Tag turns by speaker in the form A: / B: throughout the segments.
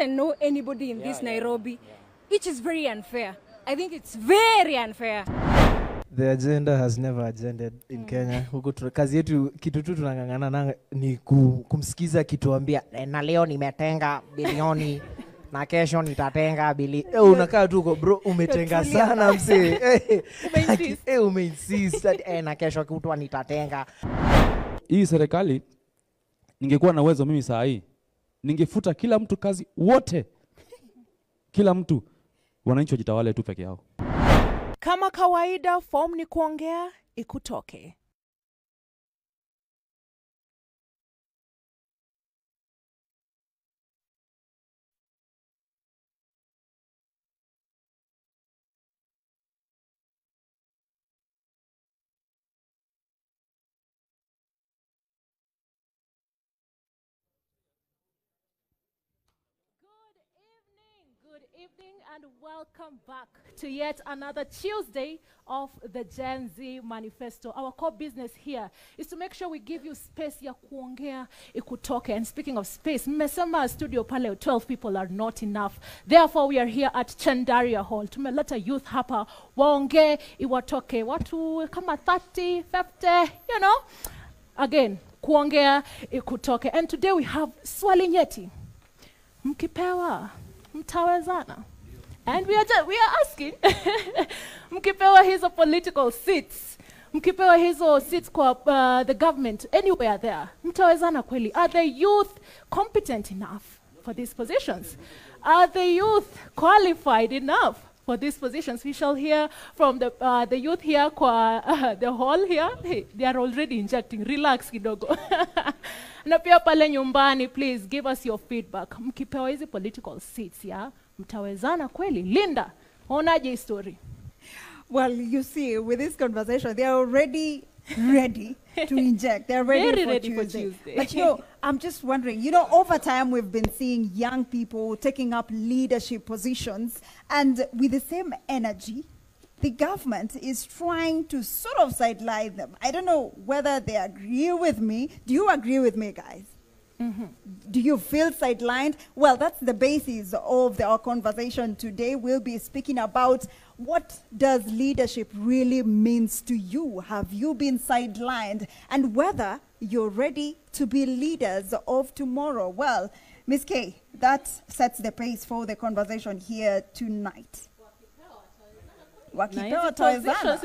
A: doesn't know anybody in this Nairobi, which is very unfair. I think it's very unfair.
B: The agenda has never agended in Kenya. Kazi yetu kitu tu tunangangana ni kumsikiza kituambia na leo nimetenga bilioni na kesho nitatenga bilioni. Unakaa tu bro umetenga sana msee. Umeinsist na kesho kutwa nitatenga.
C: Hii serikali ningekuwa na uwezo mimi saa hii ningefuta kila mtu kazi wote. Kila mtu, wananchi wajitawale tu peke yao.
D: Kama kawaida, form ni kuongea ikutoke.
E: Good evening and welcome back to yet another Tuesday of the Gen Z Manifesto. Our core business here is to make sure we give you space ya kuongea ikutoke. And speaking of space, mmesema studio pale 12 people are not enough. Therefore we are here at Chandaria Hall. Tumeleta youth hapa waongee iwatoke. Watu kama 30, 50, you know. Again, kuongea ikutoke. And today we have swali nyeti. Mkipewa mtawezana. And we are asking Mkipewa hizo political seats, Mkipewa hizo seats kwa the government, anywhere there, mtawezana kweli? Are the youth competent enough for these positions? Are the youth qualified enough for these positions? We shall hear from the youth here kwa the hall here. Hey, they are already injecting. Relax kidogo. Na pia pale nyumbani, please give us your feedback. Mkipewa hizi political seats, yeah? Mtawezana kweli? Linda, onaje story?
F: Well, you see, with this conversation, they are already ready to inject. They're ready for Tuesday. But I'm just wondering, over time we've been seeing young people taking up leadership positions, and with the same energy, the government is trying to sort of sideline them. I don't know whether they agree with me. Do you agree with me, guys? Mm-hmm. Do you feel sidelined? Well, that's the basis of our conversation today. We'll be speaking about what does leadership really means to you. Have you been sidelined? And whether you're ready to be leaders of tomorrow. Well, Ms. K, that sets the pace for the conversation here tonight. Wakipewa tawezana.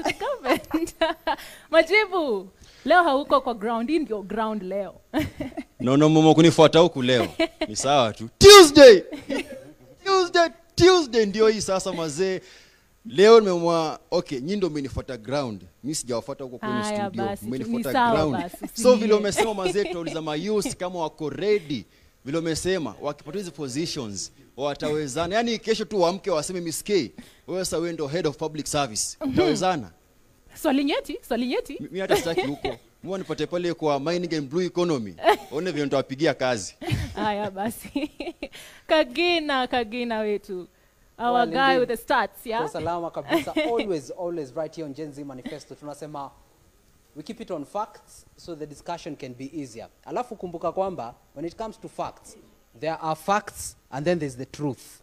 E: Majibu, leo hauko kwa ground, hii ndio ground leo.
G: No, momo kunifuata huku leo. Ni sawa tu. Tuesday ndio hii sasa mazee. Leo nimemwa nyinyi ndio mmenifuata ground. Mimi sijawafuata huko kwenye studio. Mmenifuata ground. So vile umesema mazee tutauliza mayouth kama wako ready. Vile umesema wakipata hizo positions watawezana. Yaani kesho tu waamke waseme Miss K, wewe sasa wewe ndio head of public service. Utawezana?
E: Swali nyeti.
G: Mimi hata sitaki huko. Mwa nipate pale kwa mining and blue economy. One vile nitawapigia kazi.
E: Haya basi. Kagina wetu. Our guy with the stats, yeah?
H: Kwa salama kabisa. always right here on Gen Z Manifesto. Tunasema we keep it on facts so the discussion can be easier. Alafu kumbuka kwamba when it comes to facts, there are facts and then there's the truth.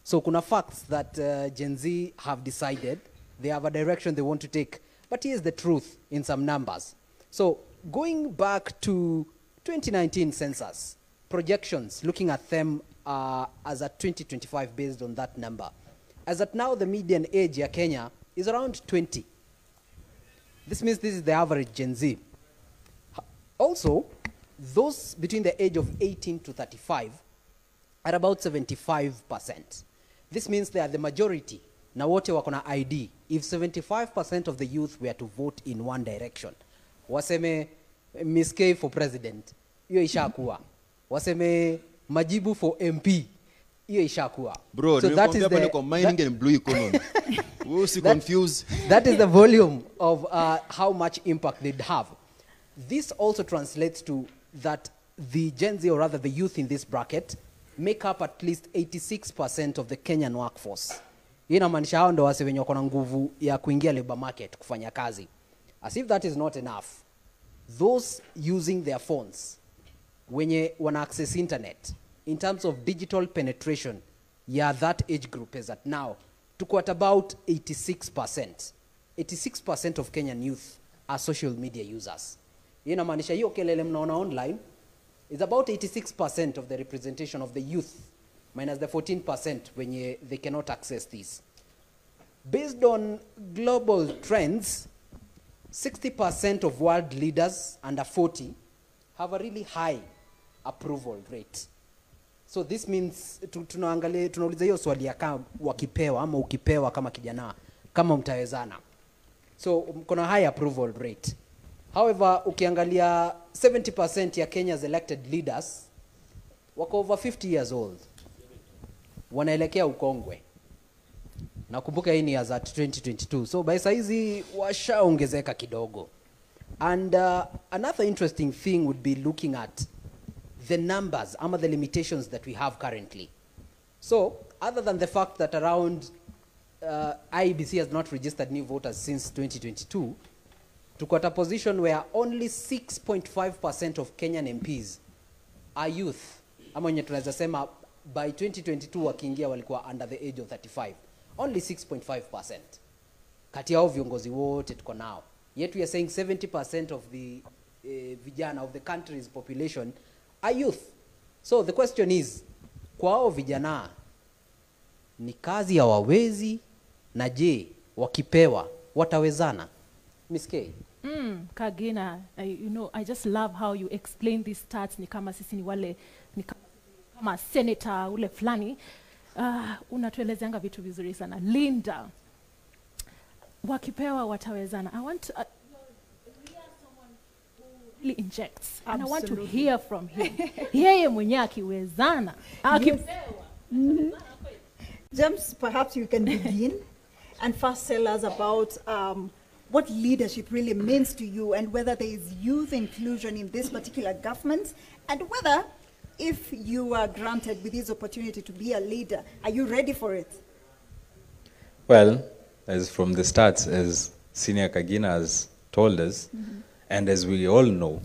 H: So kuna facts that Gen Z have decided. They have a direction they want to take. But here's the truth in some numbers. So going back to 2019 census, projections, looking at them as at 2025 based on that number. As at now, the median age in Kenya is around 20. This means this is the average Gen Z. Also, those between the age of 18 to 35 are about 75%. This means they are the majority. Na wote wako na ID. If 75% of the youth were to vote in one direction, waseme Miss K for president, hiyo ishakuwa. Waseme Majibu for MP, hiyo ishakuwa.
G: Bro,
H: so that is
G: the mining and blue economy. We'll see confused.
H: That is the volume of how much impact they'd have. This also translates to that the Gen Z, or rather the youth in this bracket, make up at least 86% of the Kenyan workforce. Inamaanisha hao ndo wase wenye wako na nguvu ya kuingia labor market kufanya kazi. As if that is not enough, those using their phones, wenye wana access internet, in terms of digital penetration, yeah, that age group is at now, took at about 86%. 86% of Kenyan youth are social media users. Inamaanisha hiyo kelele mnaona online is about 86% of the representation of the youth, minus the 14% when they cannot access this. Based on global trends, 60% of world leaders under 40 have a really high approval rate. So this means tunauliza hiyo swali ya kama wakipewa ama ukipewa kama kijana kama mtawezana. So kuna high approval rate. However, ukiangalia 70% ya Kenya's elected leaders wako over 50 years old. Wanaelekea ukongwe. Nakumbuka hii ni as at 2022. So by saizi washaongezeka kidogo. And another interesting thing would be looking at the numbers, ama the limitations that we have currently. So, other than the fact that around IEBC has not registered new voters since 2022, to got a position where only 6.5% of Kenyan MPs are youth. Ama wenye tunaweza sema by 2022 wakiingia walikuwa under the age of 35. Only 6.5%. Kati yao viongozi wote tuko nao. Yet we are saying 70% of the vijana of the country's population are youth. So the question is, kwa hao vijana ni kazi ya wawezi na je wakipewa watawezana? Miss K.
E: Kagina, you know, I just love how you explain these stats. Ni kama sisi ni wale ni kama senator ule flani. Unatuelezeanga vitu vizuri sana. Linda, wakipewa watawezana. I want to hear someone who really injects. And I want to hear from him. Yeye mwenye akiwezana. Akipewa.
F: James, perhaps you can begin and first tell us about what leadership really means to you and whether there is youth inclusion in this particular government and whether if you are granted with this opportunity to be a leader, are you ready for it?
I: Well, as from the start, as Senior Kagina has told us, and as we all know,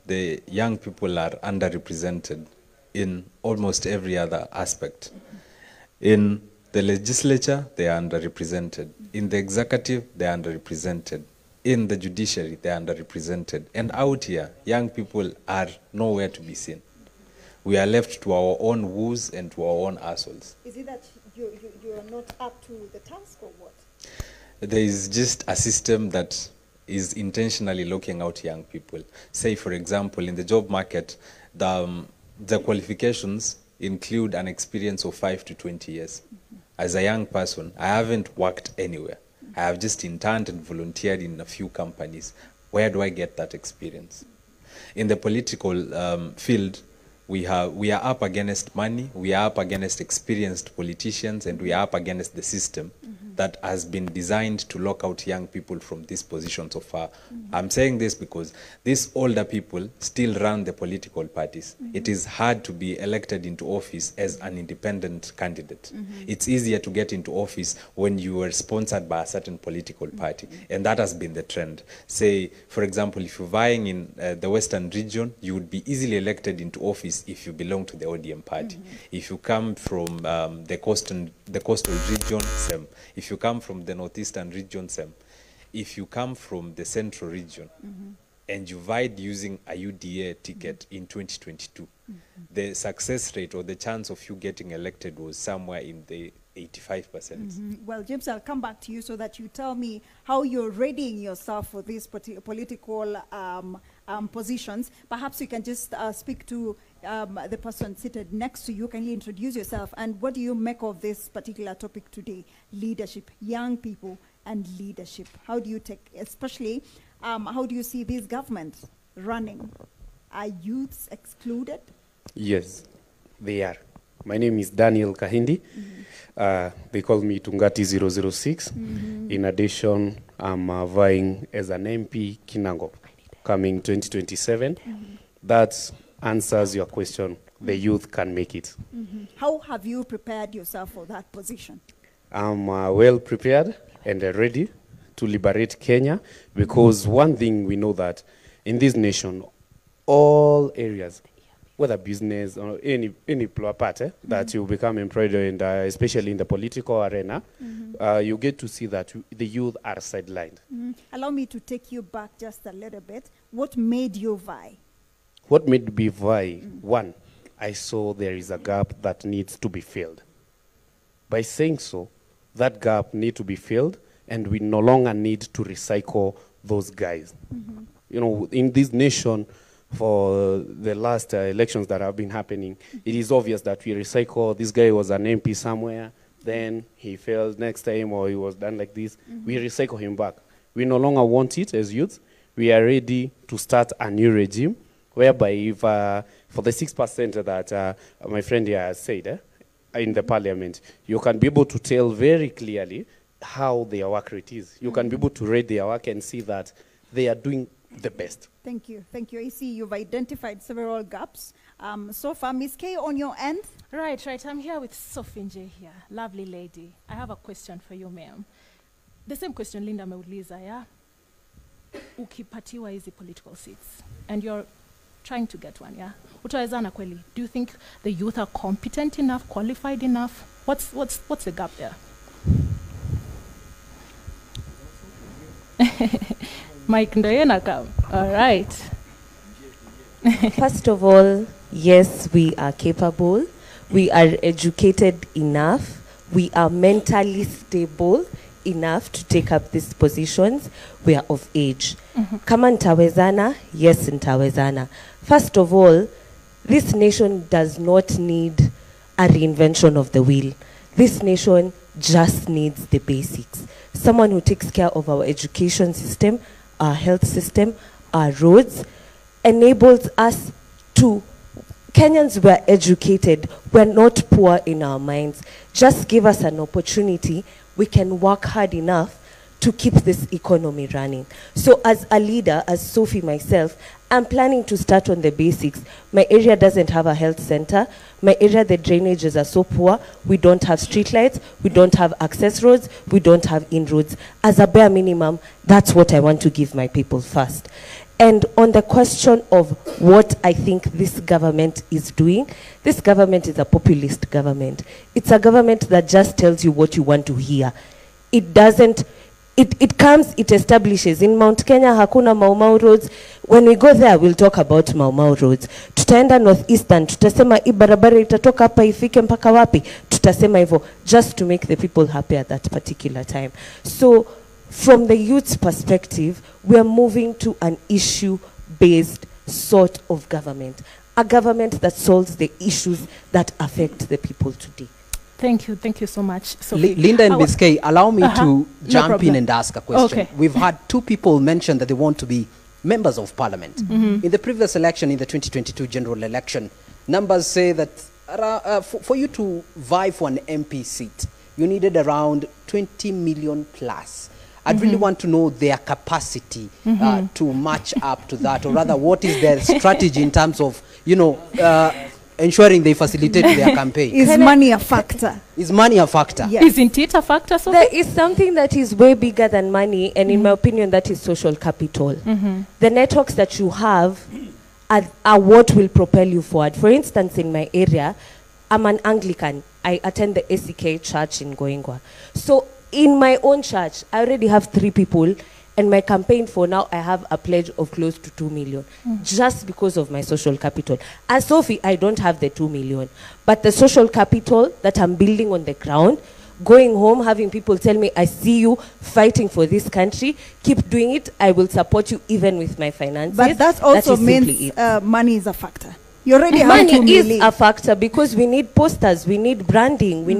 I: the young people are underrepresented in almost every other aspect. In the legislature, they are underrepresented. In the executive, they are underrepresented. In the judiciary, they are underrepresented. And out here, young people are nowhere to be seen. We are left to our own woes and to our own assholes.
F: Is it that you are not up to the task or what?
I: There is just a system that is intentionally locking out young people. Say, for example, in the job market, the qualifications include an experience of 5 to 20 years. As a young person, I haven't worked anywhere. I have just interned and volunteered in a few companies. Where do I get that experience? In the political field, we are up against money, we are up against experienced politicians, and we are up against the system that has been designed to lock out young people from this position so far. I'm saying this because these older people still run the political parties. It is hard to be elected into office as an independent candidate. It's easier to get into office when you are sponsored by a certain political party, and that has been the trend. Say, for example, if you're vying in the Western region, you would be easily elected into office if you belong to the ODM party. If you come from the coastal region, same. If you come from the northeastern region, same. If you come from the central region and you vied using a UDA ticket in 2022, the success rate or the chance of you getting elected was somewhere in the 85%.
F: Well, James, I'll come back to you so that you tell me how you're readying yourself for these political positions. Perhaps you can just speak to the person seated next to you. Can you introduce yourself? And what do you make of this particular topic today? Leadership, young people and leadership. How do you take, especially, how do you see these governments running? Are youths excluded?
J: Yes, they are. My name is Daniel Kahindi. They call me Tungati 006. In addition, I'm vying as an MP Kinango, coming 2027. That answers your question. The youth can make it.
F: How have you prepared yourself for that position?
J: I'm well prepared and ready to liberate Kenya, because one thing we know that in this nation, all areas whether business or any part that you become employed in, especially in the political arena, you get to see that the youth are sidelined.
F: Allow me to take you back just a little bit. What made you vie?
J: What made me vie? One, I saw there is a gap that needs to be filled. By saying so, that gap needs to be filled, and we no longer need to recycle those guys. You know, in this nation, for the last elections that have been happening, it is obvious that we recycle. This guy was an MP somewhere, then he failed next time, or he was done like this. We recycle him back. We no longer want it as youths. We are ready to start a new regime, whereby if, for the 6% that my friend here has said in the parliament, you can be able to tell very clearly how their work rate is. You can be able to rate their work and see that they are doing the best.
F: Thank you. Thank you. I see you've identified several gaps. So far, Ms. K, on your end?
E: Right. I'm here with Sophie Nje here. Lovely lady. I have a question for you, ma'am. The same question Linda ameuliza, yeah? Ukipatiwa hizi political seats, and you're trying to get one, yeah? Mtawezana kweli. Do you think the youth are competent enough, qualified enough? What's the gap there? Mike Ndoyena come. All right.
K: First of all, yes, we are capable. We are educated enough. We are mentally stable enough to take up these positions. We are of age. Kama ntawezana, yes, ntawezana. First of all, this nation does not need a reinvention of the wheel. This nation just needs the basics. Someone who takes care of our education system, our health system, our roads, enables us to, Kenyans were educated, we're not poor in our minds. Just give us an opportunity, we can work hard enough to keep this economy running. So as a leader, as Sophie myself, I'm planning to start on the basics. My area doesn't have a health center. My area, the drainages are so poor. We don't have street lights. We don't have access roads. We don't have in-roads. As a bare minimum, that's what I want to give my people first. And on the question of what I think this government is doing, this government is a populist government. It's a government that just tells you what you want to hear. It doesn't, it comes, it establishes. In Mount Kenya, hakuna Mau Mau roads. When we go there, we'll talk about Mau Mau roads. Tutaenda northeastern, tutasema hii barabara itatoka hapa ifike mpaka wapi. Tutasema hivyo, just to make the people happy at that particular time. So, from the youth's perspective, we are moving to an issue-based sort of government. A government that solves the issues that affect the people today.
E: Thank you so much, Sophie.
H: Linda and Ms. K, allow me to jump in and ask a question.
E: Okay.
H: We've had two people mention that they want to be members of parliament. In the previous election, in the 2022 general election, numbers say that for you to vie for an MP seat, you needed around 20 million plus. I'd really want to know their capacity to match up to that, or rather, what is their strategy in terms of, you know, ensuring they facilitate their campaign.
F: Is money a factor?
H: Is money a factor?
F: Yes.
E: Isn't it a factor? So
K: there is something that is way bigger than money, and in my opinion, that is social capital. The networks that you have are what will propel you forward. For instance, in my area, I'm an Anglican. I attend the ACK church in Goingwa. So in my own church, I already have 3 people, and my campaign for now, I have a pledge of close to 2 million, just because of my social capital. As Sophie, I don't have the 2 million, but the social capital that I'm building on the ground, going home, having people tell me, I see you fighting for this country, keep doing it, I will support you even with my finances.
F: But that also means money is a factor. You already have
K: money is a factor, because we need posters, we need branding, we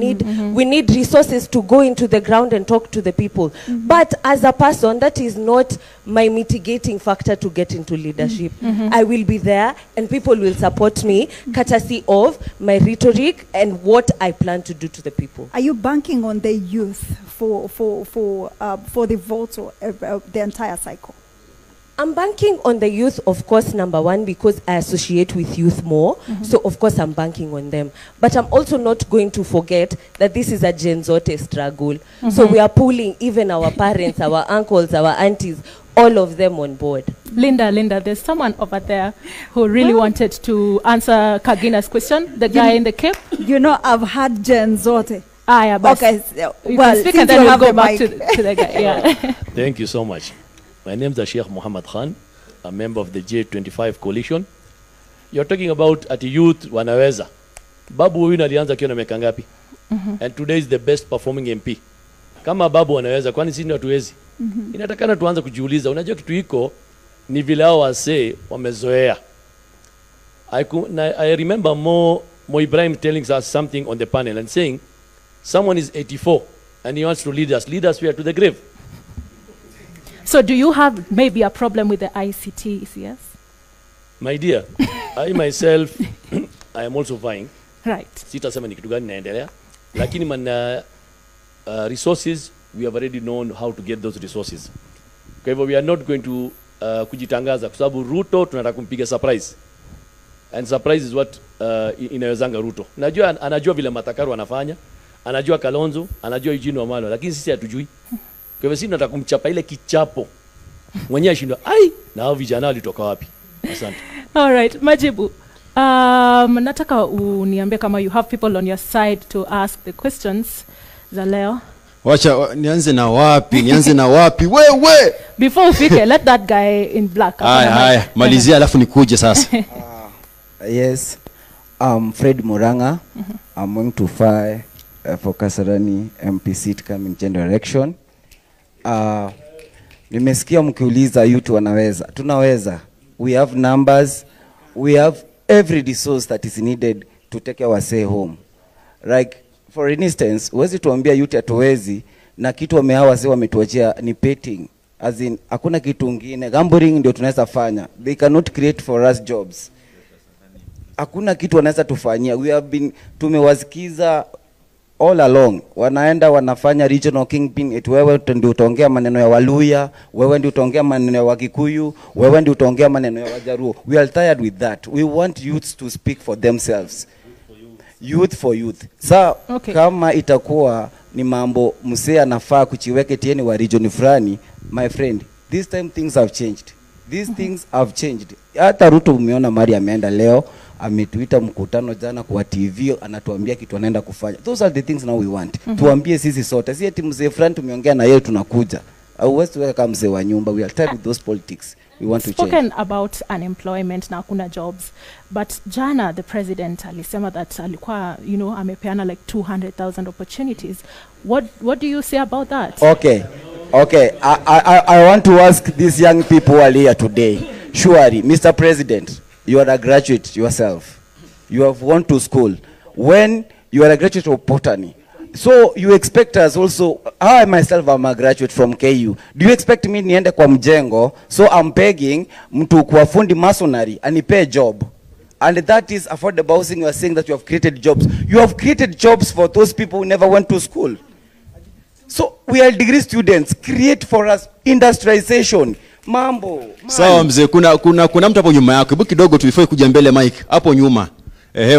K: need resources to go into the ground and talk to the people. But as a person, that is not my mitigating factor to get into leadership. I will be there, and people will support me, courtesy of my rhetoric and what I plan to do to the people.
F: Are you banking on the youth for the votes or the entire cycle?
K: I'm banking on the youth, of course, number one, because I associate with youth more. So, of course, I'm banking on them. But I'm also not going to forget that this is a Gen Zote struggle. So we are pulling even our parents, our uncles, our aunties, all of them on board.
E: Linda, there's someone over there who really wanted to answer Kagina's question, the guy in the cape.
F: You know, I've had Jen Zote.
E: Yeah, but
F: okay,
E: you
F: well,
E: can speak and then we'll go back to the guy. Yeah.
L: Thank you so much. My name is Sheikh Muhammad Khan, a member of the J25 coalition. You're talking about at youth wanaweza. Babu huyu alianza akiwa na miaka ngapi? And today is the best performing MP. Kama babu wanaweza, kwani sisi hatuwezi? Inatakana tuanze kujiuliza, unajua kitu hiko ni vile hao wasee wamezoea. I remember Mo Ibrahim telling us something on the panel and saying, someone is 84 and he wants to lead us here to the grave.
E: So do you have maybe a problem with the ICT, yes?
L: My dear, I myself, I am also vying.
E: Right.
L: Sitasema ni kitu gani naendelea. Lakini resources, we have already known how to get those resources. Kwa hivyo we are not going to kujitangaza kwa sababu Ruto tunataka kumpiga surprise. And surprise is what inawezanga Ruto. Anajua vile Matakaru anafanya, anajua Kalonzo, anajua Eugene Wamalwa, lakini sisi hatujui. Kwa hivyo sisi tunataka kumchapa ile kichapo. Mwenyewe ashindwa, na hao vijana walitoka wapi? Asante.
E: All right, Majibu. Nataka uniambie kama you have people on your side to ask the questions za leo.
G: Wacha nianze na wapi? Wewe.
E: Before ufike, let that guy in black.
G: Haya, malizia alafu nikuje sasa.
M: Yes. Fred Muranga. I'm going to file for Kasarani MP seat coming general election. Nimesikia mkiuliza youth wanaweza. Tunaweza. We have numbers. We have every resource that is needed to take our say home. Like for instance, huwezi tuambia youth hatuwezi na kitu wamehawa sasa wametuachia ni petting. As in hakuna kitu kingine. Gambling ndio tunaweza fanya. They cannot create for us jobs. Hakuna kitu wanaweza tufanyia. We have been tumewasikiza all along. Wanaenda wanafanya regional kingpin, eti wewe ndio utaongea maneno ya Waluya, wewe ndio utaongea maneno ya Wakikuyu, wewe ndio utaongea maneno ya Wajaruo. We are tired with that. We want youths to speak for themselves. Youth for youth. Kama itakuwa ni mambo msee anafaa kuchiweke tieni wa region fulani, my friend, this time things have changed. These things have changed. Hata Ruto umeona mari ameenda leo, ametuita mkutano jana kwa TV, anatuambia kitu anaenda kufanya. Those are the things now we want. Tuambie sisi sote. Si eti mzee fulani tumeongea na yeye tunakuja. Hauwezi tuweka kama mzee wa nyumba. We are tired with those politics. We want to change.
E: Spoken about unemployment na kuna jobs. But jana the president alisema that alikuwa, amepeana like 200,000 opportunities. What do you say about that?
M: Okay. I want to ask these young people who are here today. Surely, Mr. President, you are a graduate yourself. You have gone to school. When you are a graduate of botany, so you expect us also, I myself am a graduate from KU. Do you expect me niende kwa mjengo, so I'm begging mtu kwa fundi masonry anipe job? And that is affordable housing. You are saying that you have created jobs. You have created jobs for those people who never went to school. So we are degree students. Create for us industrialization. Mambo.
G: Sawa mzee, kuna mtu hapo nyuma yako. Hebu kidogo tu before kuja mbele mic. Hapo nyuma.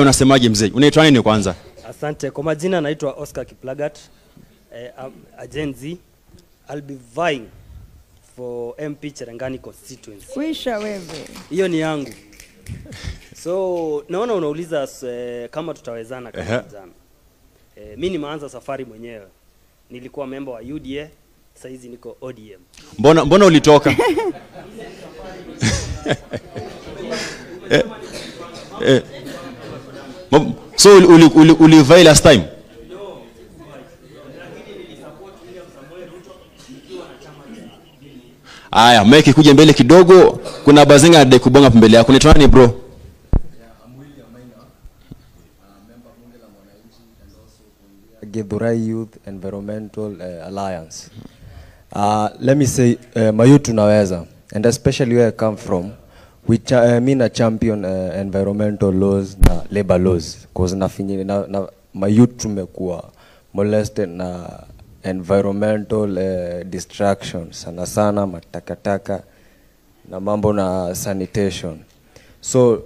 G: Unasemaje mzee? Unaitwa nini kwanza?
N: Asante. Kwa majina naitwa Oscar Kiplagat. Gen Z. I'll be vying for MP Cherangani constituency.
F: Kuisha wewe.
N: Hiyo ni yangu. So naona unauliza kama tutawezana kama vijana. Mimi nimeanza safari mwenyewe. Nilikuwa member wa UDA, sasa hizi niko ODM.
G: Mbona ulitoka? So ulivai last time? Aya, Mike kuja mbele kidogo. Kuna bazinga anadai kubonga mbele yako. Unaitwa nani bro?
O: Githurai Youth Environmental Alliance. Let me say, Mayu tunaweza, and especially where I come from, we mean a champion environmental laws na labor laws, because na Mayu tumekuwa molested na environmental distractions, sana matakataka na mambo na sanitation. So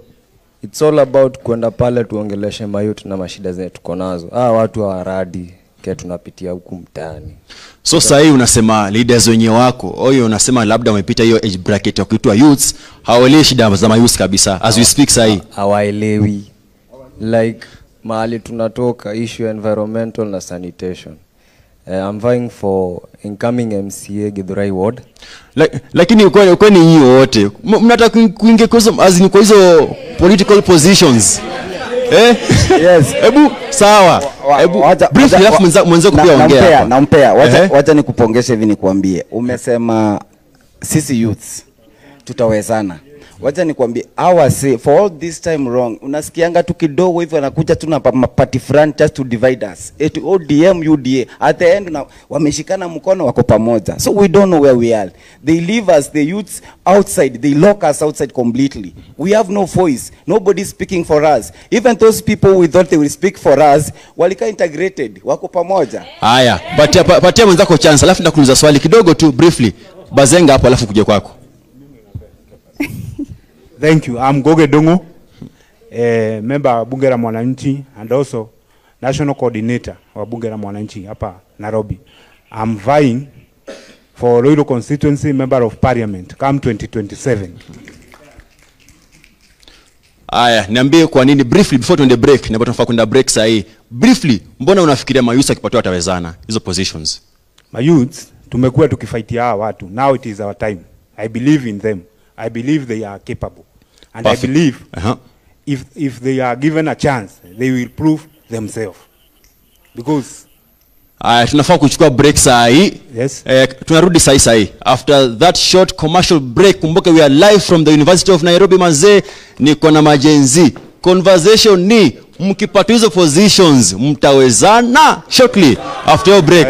O: it's all about kwenda pale tuongeleshe mayut na mashida zetu tuko nazo. Watu wa radi tusikie tunapitia huku mtaani.
G: So sahi unasema leaders wenye wako, oyo unasema labda wamepita hiyo age bracket ya kuitwa youths, hawaelewi shida za youth kabisa as we speak sahi.
O: Hawaelewi. Like mahali tunatoka issue environmental na sanitation. I'm vying for incoming MCA Githurai ward.
G: Lakini kwani nyinyi wote mnataka kuingia kwa hizo political positions?
M: Yes.
G: Hebu sawa. Hebu briefly alafu mwanzo pia ongea.
M: Nampea. Wacha nikupongeshe hivi nikwambie. Umesema sisi youths tutawezana. Wacha nikwambie for all this time wrong. Unasikianga tu kidogo hivyo anakuja tu na party front just to divide us. ODM UDA at the end wameshikana mkono wako pamoja. So we don't know where we are. They leave us the youths outside. They lock us outside completely. We have no voice. Nobody speaking for us. Even those people we thought they will speak for us walika integrated wako pamoja.
G: Haya, patia mwenzako chance alafu ndakuuliza swali kidogo tu briefly. Bazenga hapo alafu kuja kwako.
P: Thank you. I'm Goge Dongo, member bunge la mwananchi and also national coordinator wa bunge la mwananchi hapa Nairobi. I'm vying for Loiro constituency member of parliament come 2027.
G: Aya, niambie kwa nini briefly before tuende break, na tunafaa kwenda break sahi. Briefly, mbona unafikiria mayouth akipatiwa atawezana hizo positions?
P: Mayouth tumekuwa tukifightia hawa watu. Now it is our time. I believe in them. I believe they are capable. And perfect. I believe if they are given a chance, they will prove themselves. Because
G: tunafaa kuchukua break sahi.
P: Yes.
G: Tunarudi sahi. After that short commercial break, kumbuka we are live from the University of Nairobi mazee, niko na majenzi. Conversation ni mkipata hizo positions mtawezana shortly after your break.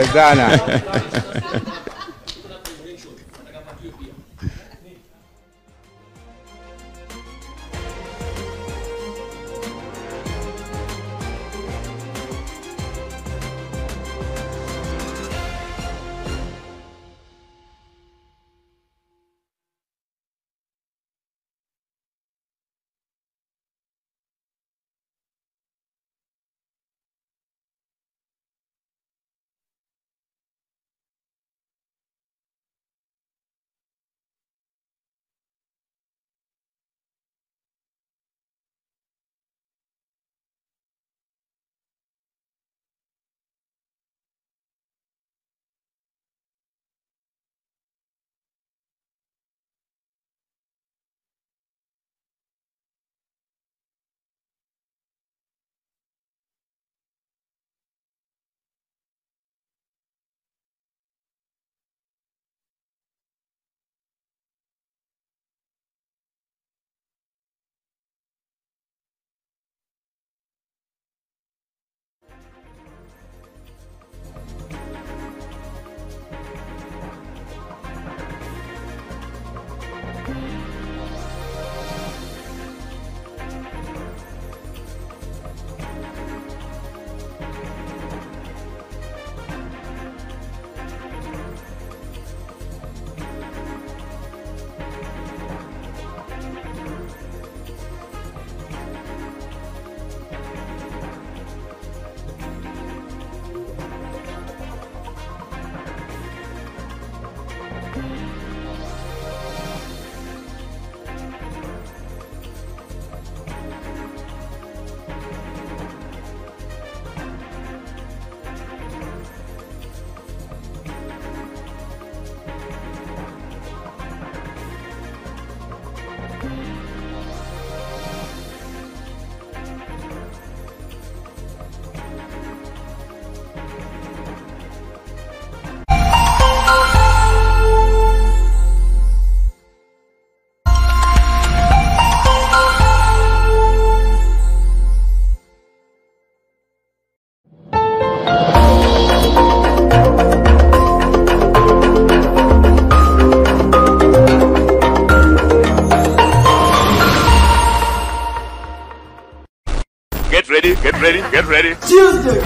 Q: Get ready.
R: Tuesday.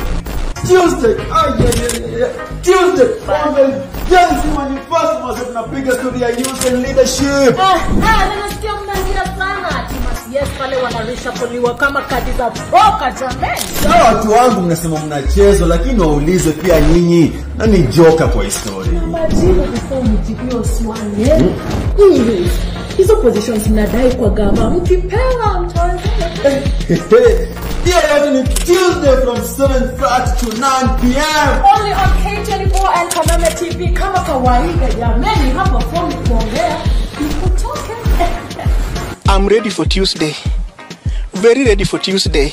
R: Tuesday on the Jansi Manifesto tunapiga story ya youth and leadership.
S: Nasikia mnagira sana.
E: Yes, pale wanarisha poliwa kama kadi za poka jamani.
G: Sawa watu wangu mnasema mnachezo lakini waulize pia nyinyi nani joka kwa historia.
E: Majina before mtipio swali. Hizo positions mnadai kwa gava mkipewa mtawezana.
G: Here on Tuesday from 7:30 to 9 p.m.
E: Only on K24 and Kaname TV kama kawaida jamani hapa from kuongea ikutoke.
S: I'm ready for Tuesday. Very ready for Tuesday.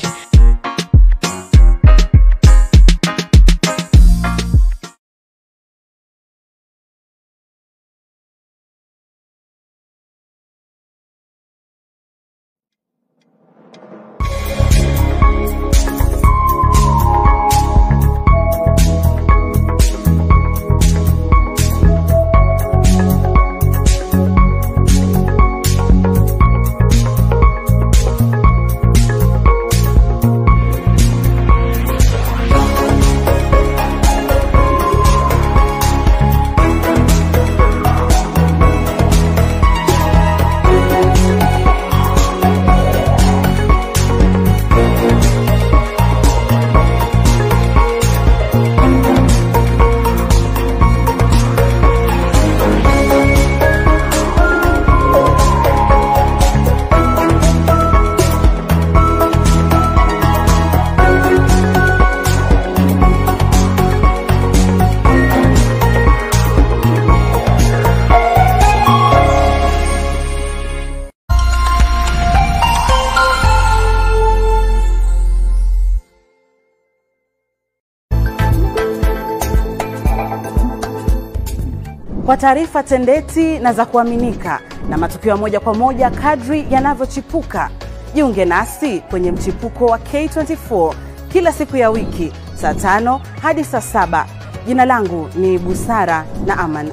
T: Kwa taarifa tendeti na za kuaminika na matukio moja kwa moja kadri yanavyochipuka, jiunge nasi kwenye mchipuko wa K24 kila siku ya wiki saa 5 hadi saa 7. Jina langu ni Busara na Aman.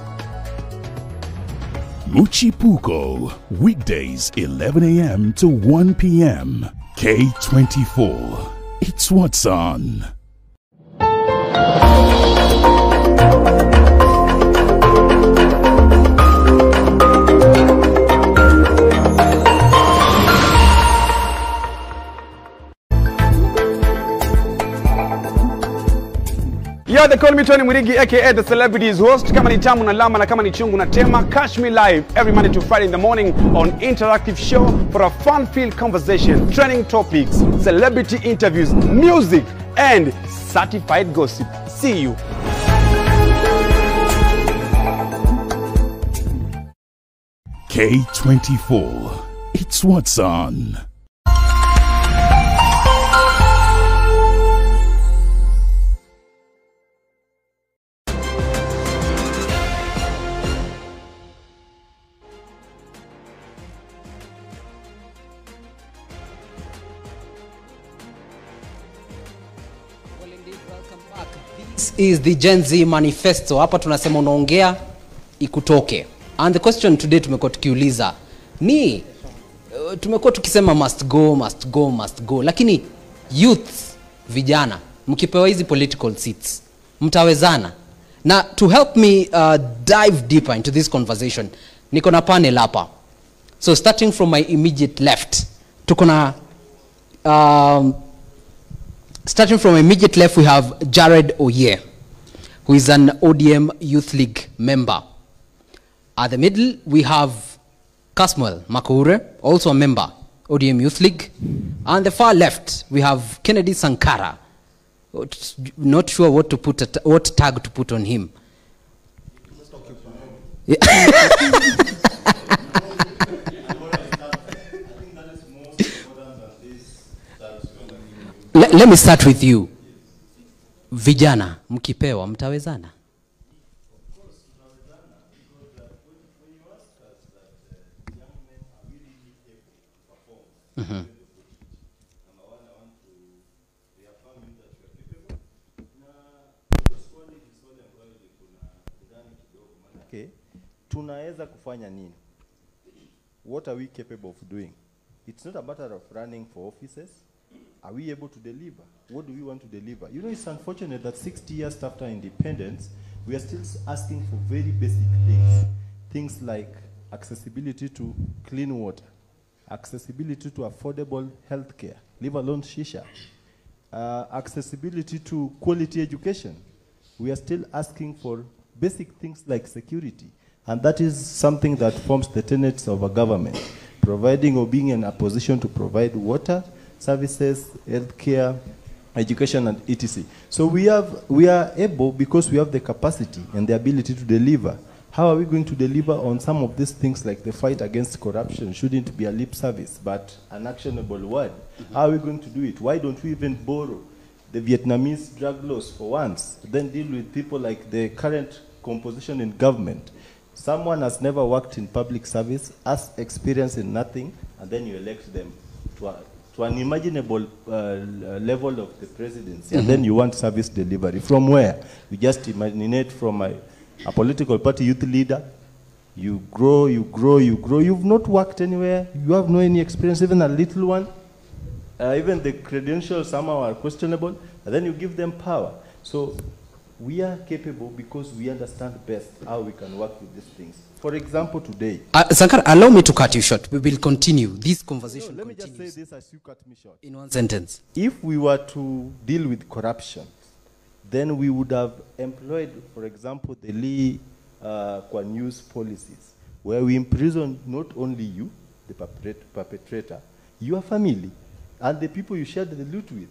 U: Mchipuko, weekdays 11 a.m. to 1 p.m. K24. It's what's on.
V: Yeah, they call me Tony Murigi, aka the Celebrities Host. Kama ni tamu na lama na kama ni chungu na tema, catch me live every Monday to Friday in the morning on Interactive Show for a fun-filled conversation, trending topics, celebrity interviews, music, and certified gossip. See you.
U: K24. It's what's on.
H: This is the Gen Z Manifesto. Hapa tunasema unaongea ikutoke. And the question today tumekuwa tukiuliza ni tumekuwa tukisema must go, must go, must go. Lakini youth, vijana, mkipewa hizi political seats, mtawezana. Na to help me dive deeper into this conversation, niko na panel hapa. So starting from my immediate left, tuko na starting from immediate left, we have Jared Oye, who is an ODM Youth League member. At the middle, we have Kasmuel Makoure, also a member, ODM Youth League. On the far left, we have Kennedy Sankara. Not sure what to put, what tag to put on him. Let me start with you. Vijana, mkipewa, mtawezana? Mm-hmm.
W: Okay. Tunaweza kufanya nini? What are we capable of doing? It's not a matter of running for offices. Are we able to deliver? What do we want to deliver? You know, it's unfortunate that 60 years after independence, we are still asking for very basic things. Things like accessibility to clean water, accessibility to affordable healthcare, leave alone shisha, accessibility to quality education. We are still asking for basic things like security, and that is something that forms the tenets of a government, providing or being in a position to provide water, services, healthcare, education, and etc. So we are able, because we have the capacity and the ability to deliver. How are we going to deliver on some of these things, like the fight against corruption shouldn't be a lip service, but an actionable word? How are we going to do it? Why don't we even borrow the Vietnamese drug laws for once, then deal with people like the current composition in government? Someone has never worked in public service, has experience in nothing, and then you elect them to an imaginable level of the presidency, and then you want service delivery. From where? You just imagine from a political party youth leader. You grow, you grow, you grow. You've not worked anywhere. You have no any experience, even a little one. Even the credentials somehow are questionable. And then you give them power. So we are capable because we understand best how we can work with these things. For example, today.
H: Sankara, allow me to cut you short. We will continue. This conversation
W: let me
H: continues.
W: just say this as you cut me short.
H: In one sentence.
W: If we were to deal with corruption, then we would have employed, for example, the Lee Kuan Yew's policies, where we imprison not only you, the perpetrator, your family, and the people you shared the loot with.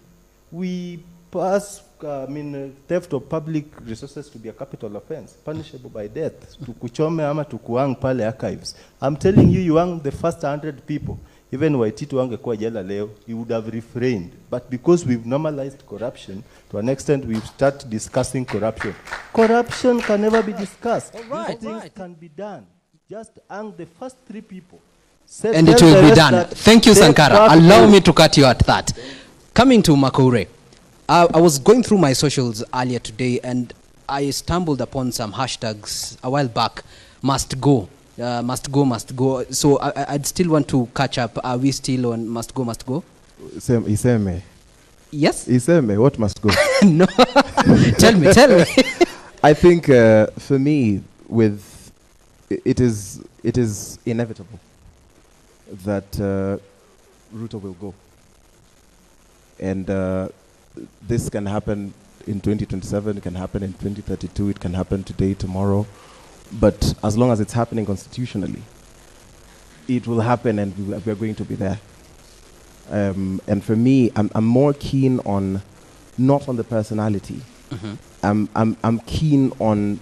W: We pass, theft of public resources to be a capital offense, punishable by death. Tukuchome ama tukuang pale archives. I'm telling you, you hang the first 100 people. Even Waititu angekuwa jela leo, he would have refrained. But because we've normalized corruption, to an extent we've started discussing corruption. Corruption can never be discussed. These things can be done. Just hang the first 3 people.
H: And it will be done. Thank you, Sankara. Allow me to cut you at that. Coming to Makure, I was going through my socials earlier today, and I stumbled upon some hashtags a while back. Must go. Must go, must go. So I'd still want to catch up. Are we still on must go, must go?
A: Iseme.
H: Yes?
A: Iseme, what must go?
H: No. Tell me.
A: I think for me, it is inevitable that Ruto will go. And this can happen in 2027, it can happen in 2032, it can happen today, tomorrow. But as long as it's happening constitutionally, it will happen, and we are going to be there. And for me, I'm more keen on, not on the personality. I'm keen on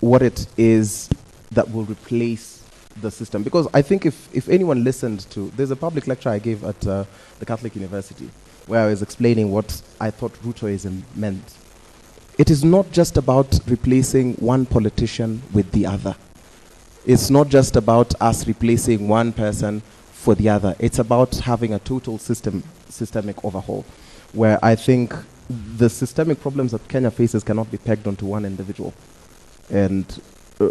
A: what it is that will replace the system. Because I think if anyone listened to, there's a public lecture I gave at the Catholic University, where I was explaining what I thought Rutoism meant. It is not just about replacing one politician with the other. It's not just about us replacing one person for the other. It's about having a total systemic overhaul, where I think the systemic problems that Kenya faces cannot be pegged onto one individual. And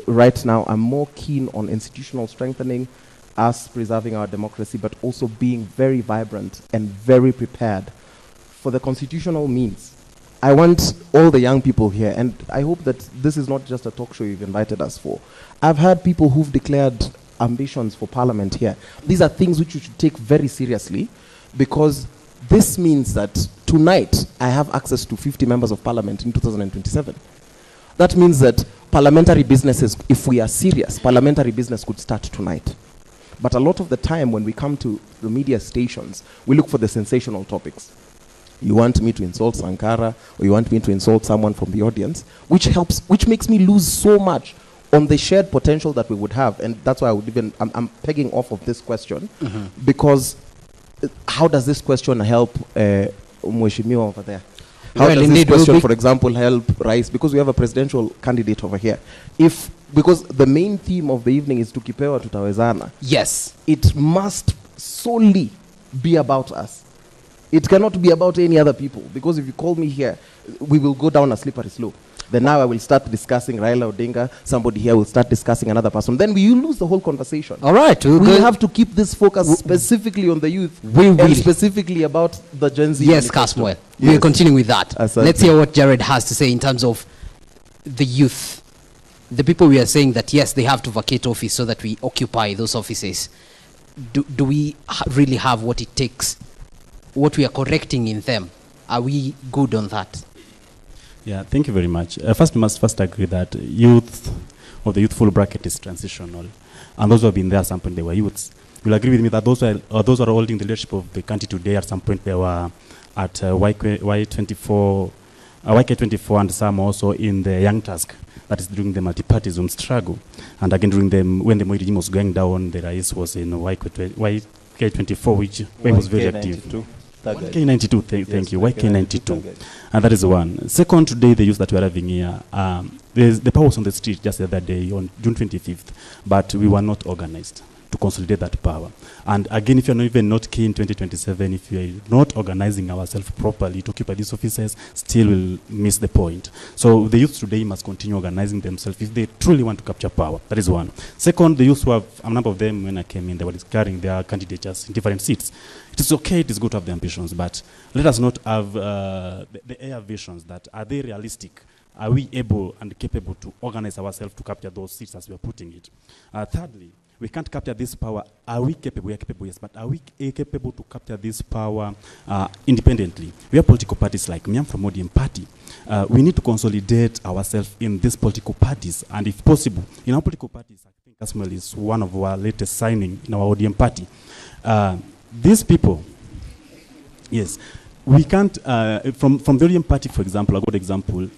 A: right now, I'm more keen on institutional strengthening, us preserving our democracy, but also being very vibrant and very prepared for the constitutional means. I want all the young people here, and I hope that this is not just a talk show you've invited us for. I've had people who've declared ambitions for parliament here. These are things which you should take very seriously, because this means that tonight I have access to 50 members of parliament in 2027. That means that parliamentary businesses, if we are serious, parliamentary business could start tonight. But a lot of the time when we come to the media stations, we look for the sensational topics. You want me to insult Sankara, or you want me to insult someone from the audience, which makes me lose so much on the shared potential that we would have. And that's why I'm pegging off of this question, because how does this question help Mweshimiwa over there? How does this question, for example, help Rice? Because we have a presidential candidate over here. Because the main theme of the evening is Mkipewa, mtawezana.
H: Yes.
A: It must solely be about us. It cannot be about any other people, because if you call me here, we will go down a slippery slope. Then now I will start discussing Raila Odinga, somebody here will start discussing another person. Then you lose the whole conversation.
H: All right.
A: We have to keep this focus specifically on the youth, and specifically about the Gen Z.
H: Yes, Casmuel. Yes. We're continuing with that. Let's hear what Jared has to say in terms of the youth. The people we are saying that, yes, they have to vacate office so that we occupy those offices. do we really have what it takes? What we are correcting in them, are we good on that?
B: Yeah, thank you very much. First, we must first agree that youth or the youthful bracket is transitional, and those who have been there at some point they were youths. You'll agree with me that those who are holding the leadership of the country today at some point they were at YK24, and some also in the Young Task. That is during the multipartism struggle, and again when the Moi regime was going down, the rise was in YK24, which was very active. YK92, thank you, YK92, and that is one. Second, today the youth that we are having here, the power was on the street just the other day on June 25th, but we were not organized to consolidate that power. And again, if you're not keen 2027, if you're not organizing ourselves properly to occupy these offices, still will miss the point. So the youth today must continue organizing themselves if they truly want to capture power. That is one. Second, the youth who have, a number of them when I came in, they were carrying their candidatures in different seats. It is okay, it is good to have the ambitions, but let us not have the air visions that are they realistic? Are we able and capable to organize ourselves to capture those seats as we are putting it? Thirdly, we can't capture this power. Are we capable? We are capable, yes, but are we capable to capture this power independently? We have political parties like me, I'm from ODM party. We need to consolidate ourselves in these political parties, and if possible, in our political parties, I think Asmal is one of our latest signing in our ODM party. These people, yes, we can't, from the ODM party, for example, a good example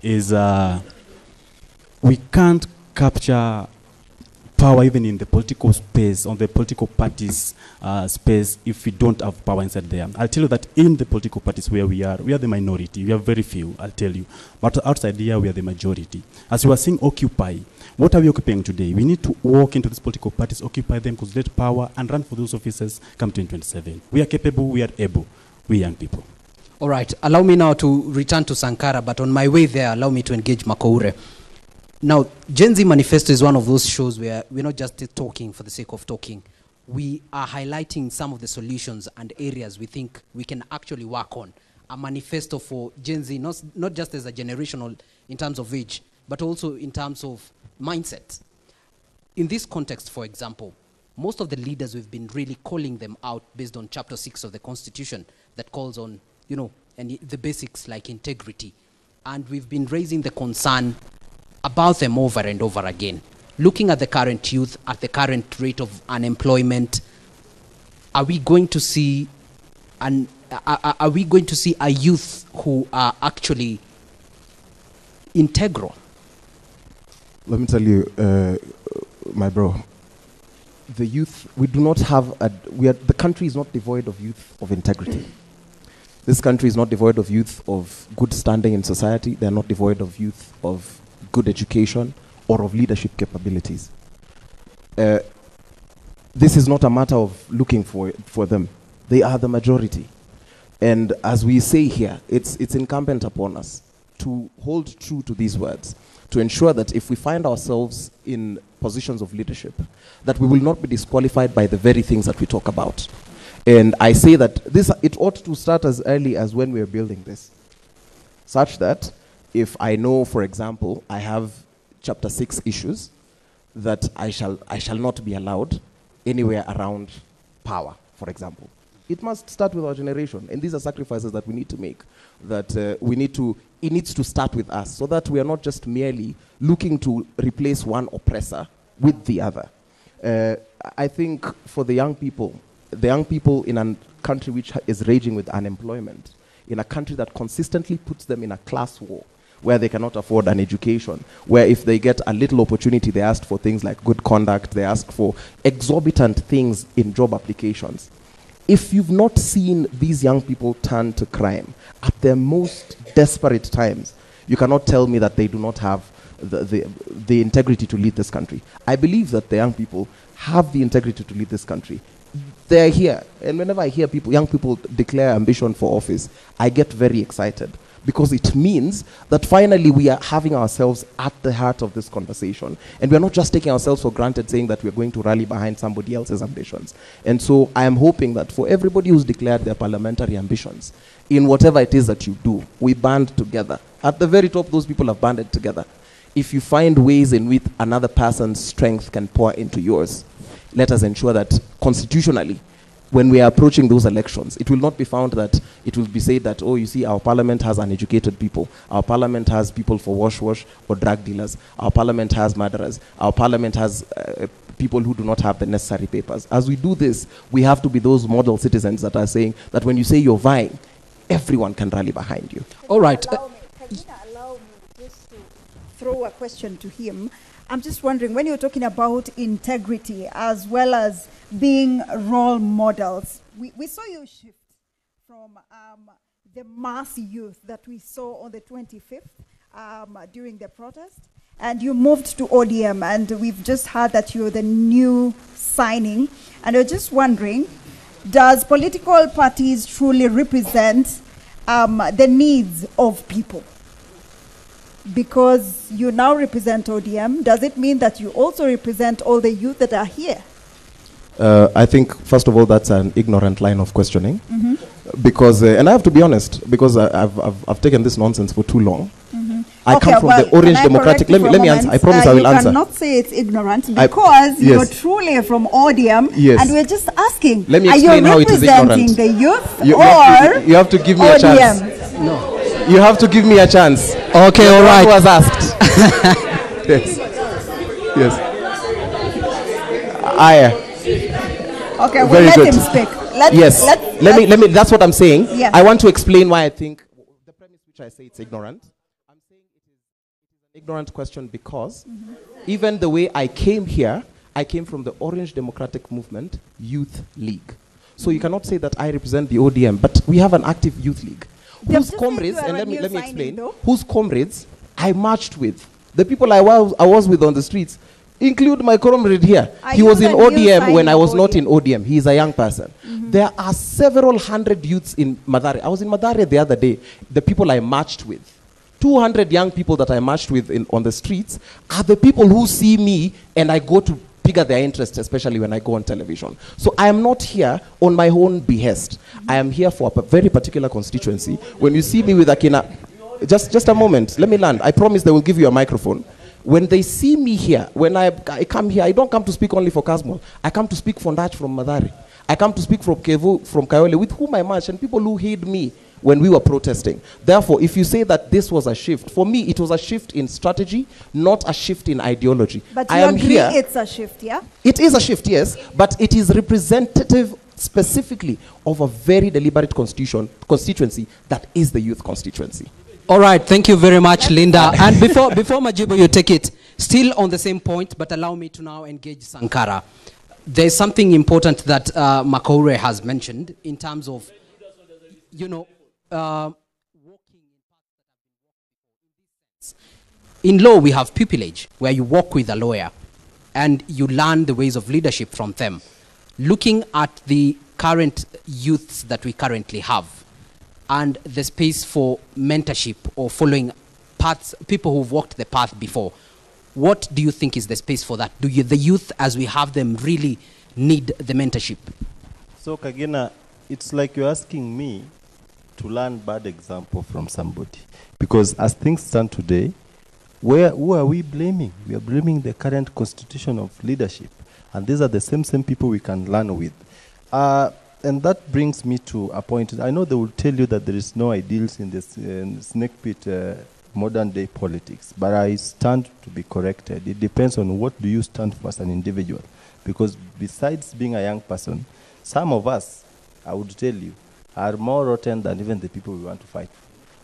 B: is we can't capture power even in the political space, on the political parties space, if we don't have power inside there. I'll tell you that in the political parties where we are the minority. We are very few, I'll tell you. But outside here, we are the majority. As you are saying, occupy. What are we occupying today? We need to walk into these political parties, occupy them, consolidate power, and run for those offices come 2027. We are capable, we are able, we young people.
H: All right, allow me now to return to Sankara, but on my way there, allow me to engage Makoure. Now, Gen Z Manifesto is one of those shows where we're not just talking for the sake of talking. We are highlighting some of the solutions and areas we think we can actually work on. A manifesto for Gen Z, not just as a generational in terms of age, but also in terms of mindset. In this context, for example, most of the leaders we've been really calling them out based on Chapter 6 of the Constitution that calls on, and the basics like integrity. And we've been raising the concern about them over and over again. Looking at the current youth, at the current rate of unemployment, are we going to see a youth who are actually integral?
A: Let me tell you, my bro, the youth, we do not have, the country is not devoid of youth of integrity. This country is not devoid of youth of good standing in society. They're not devoid of youth of good education or of leadership capabilities. This is not a matter of looking for them. They are the majority. And as we say here, it's incumbent upon us to hold true to these words, to ensure that if we find ourselves in positions of leadership, that we will not be disqualified by the very things that we talk about. And I say that it ought to start as early as when we are building this, such that if I know, for example, I have Chapter 6 issues, that I shall not be allowed anywhere around power, for example. It must start with our generation, and these are sacrifices that we need to make, that it needs to start with us, so that we are not just merely looking to replace one oppressor with the other. I think for the young people in a country which is raging with unemployment, in a country that consistently puts them in a class war, where they cannot afford an education, where if they get a little opportunity, they ask for things like good conduct, they ask for exorbitant things in job applications. If you've not seen these young people turn to crime at their most desperate times, you cannot tell me that they do not have the integrity to lead this country. I believe that the young people have the integrity to lead this country. They're here, and whenever I hear young people declare ambition for office, I get very excited, because it means that finally we are having ourselves at the heart of this conversation. And we're not just taking ourselves for granted, saying that we're going to rally behind somebody else's ambitions. And so I am hoping that for everybody who's declared their parliamentary ambitions, in whatever it is that you do, we band together. At the very top, those people have banded together. If you find ways in which another person's strength can pour into yours, let us ensure that constitutionally, when we are approaching those elections, it will not be found that it will be said that, oh, you see, our parliament has uneducated people. Our parliament has people for wash or drug dealers. Our parliament has murderers. Our parliament has people who do not have the necessary papers. As we do this, we have to be those model citizens that are saying that when you say you're vying, everyone can rally behind you.
F: All right. Allow me just to throw a question to him. I'm just wondering, when you're talking about integrity as well as being role models, we saw you shift from the mass youth that we saw on the 25th during the protest, and you moved to ODM, and we've just heard that you're the new signing. And we're just wondering, does political parties truly represent the needs of people? Because you now represent ODM, does it mean that you also represent all the youth that are here?
A: I think, first of all, that's an ignorant line of questioning. Because, and I have to be honest, because I've taken this nonsense for too long. I come from the Orange Democratic. Let me answer. I promise I will answer.
F: You cannot say it's ignorant because you're truly from ODM, and we're just asking.
A: Let me explain how it is ignorant.
F: Are you representing the youth
A: you have to give me
F: ODM?
A: A chance. No. You have to give me a chance.
H: Okay, all right.
A: Who was asked? Yes. Yes.
F: Okay, we'll
A: Very
F: let
A: good.
F: him speak.
A: Let me. That's what I'm saying.
F: Yeah.
A: I want to explain why I think the premise which I say it's ignorant. I'm saying it is an ignorant question because even the way I came here, I came from the Orange Democratic Movement Youth League. So you cannot say that I represent the ODM, but we have an active youth league. Whose comrades, and let me explain, whose comrades I marched with. The people I was with on the streets include my comrade here. He was in ODM when I was not in ODM. He is a young person. There are several hundred youths in Mathare. I was in Mathare the other day. The people I marched with, 200 young people that I marched with on the streets are the people who see me and I go to pick up their interest, especially when I go on television. So I am not here on my own behest. I am here for a very particular constituency. When you see me with Akina, just a moment, let me land. I promise they will give you a microphone. When they see me here, when I come here, I don't come to speak only for Kasmol. I come to speak for Ndach from Mathare. I come to speak from Kevu, from Kayole, with whom I march, and people who hate me when we were protesting. Therefore, if you say that this was a shift, for me, it was a shift in strategy, not a shift in ideology.
F: But you agree it's a shift, yeah?
A: It is a shift, yes, but it is representative specifically of a very deliberate constituency that is the youth constituency.
H: All right, thank you very much, Linda. And before Majibo, you take it, still on the same point, but allow me to now engage Sankara. There's something important that Makaure has mentioned in terms of, you know, in law, we have pupillage, where you work with a lawyer and you learn the ways of leadership from them. Looking at the current youths that we currently have and the space for mentorship or following paths, people who've walked the path before, what do you think is the space for that? Do the youth, as we have them, really need the mentorship?
W: So, Kagina, it's like you're asking me to learn bad example from somebody. Because as things stand today, who are we blaming? We are blaming the current constitution of leadership. And these are the same people we can learn with. And that brings me to a point. I know they will tell you that there is no ideals in this snake pit modern day politics, but I stand to be corrected. It depends on what do you stand for as an individual. Because besides being a young person, some of us, I would tell you, are more rotten than even the people we want to fight.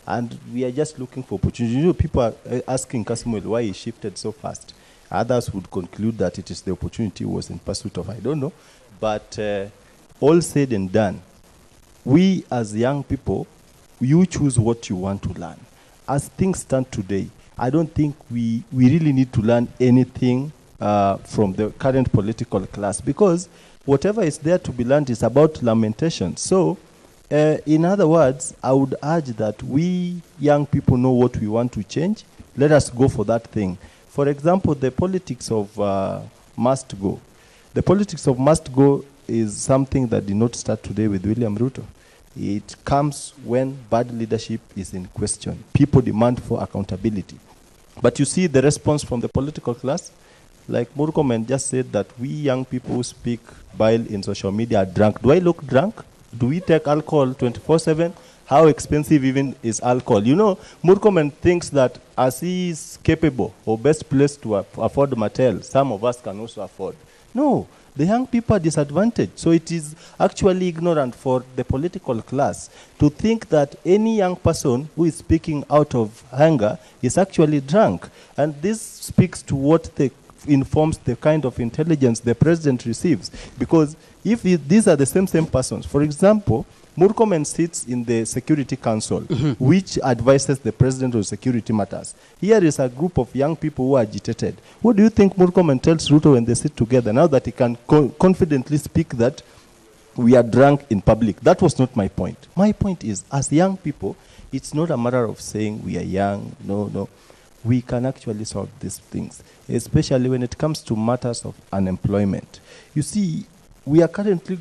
W: And we are just looking for opportunity. You know, people are asking Kasmuel why he shifted so fast. Others would conclude that it is the opportunity was in pursuit of, I don't know. But all said and done, we as young people, you choose what you want to learn. As things stand today, I don't think we really need to learn anything from the current political class, because whatever is there to be learned is about lamentation. So, in other words, I would urge that we young people know what we want to change. Let us go for that thing. For example, the politics of must go. The politics of must go is something that did not start today with William Ruto. It comes when bad leadership is in question. People demand for accountability. But you see the response from the political class. Like Murkomen just said that we young people who speak bile in social media are drunk. Do I look drunk? Do we take alcohol 24/7? How expensive even is alcohol? You know, Murkomen thinks that as he is capable or best placed to afford Mattel, some of us can also afford. No, the young people are disadvantaged. So it is actually ignorant for the political class to think that any young person who is speaking out of anger is actually drunk. And this speaks to what informs the kind of intelligence the president receives. Because if these are the same persons, for example, Murkomen sits in the Security Council, which advises the president on security matters. Here is a group of young people who are agitated. What do you think Murkomen tells Ruto when they sit together, now that he can confidently speak that we are drunk in public? That was not my point. My point is, as young people, it's not a matter of saying we are young. No. We can actually solve these things, especially when it comes to matters of unemployment. You see, we are currently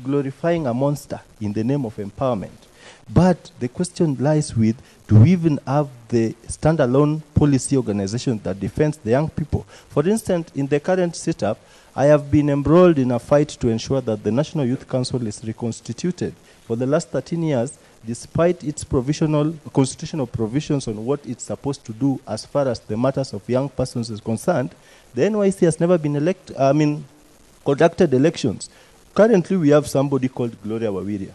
W: glorifying a monster in the name of empowerment. But the question lies with, do we even have the standalone policy organization that defends the young people? For instance, in the current setup, I have been embroiled in a fight to ensure that the National Youth Council is reconstituted. For the last 13 years, despite its constitutional provisions on what it's supposed to do as far as the matters of young persons is concerned, the NYC has never been conducted elections. Currently, we have somebody called Gloria Wawiria.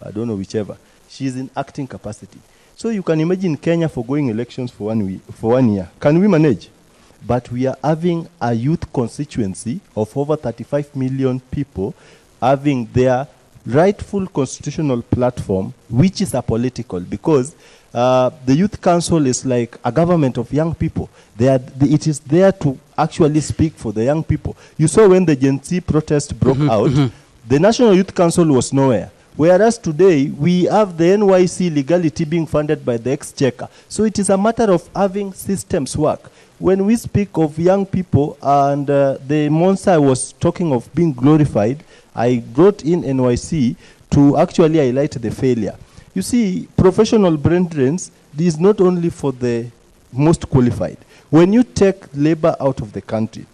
W: I don't know whichever. She is in acting capacity. So you can imagine Kenya forgoing elections for 1 year. Can we manage? But we are having a youth constituency of over 35 million people having their rightful constitutional platform, which is apolitical, because the Youth Council is like a government of young people. It is there to actually speak for the young people. You saw when the Gen Z protest broke out, the National Youth Council was nowhere. Whereas today, we have the NYC legality being funded by the Exchequer. So it is a matter of having systems work. When we speak of young people and the monster I was talking of being glorified, I brought in NYC to actually highlight the failure. You see, professional brain drains is not only for the most qualified. When you take labor out of the country,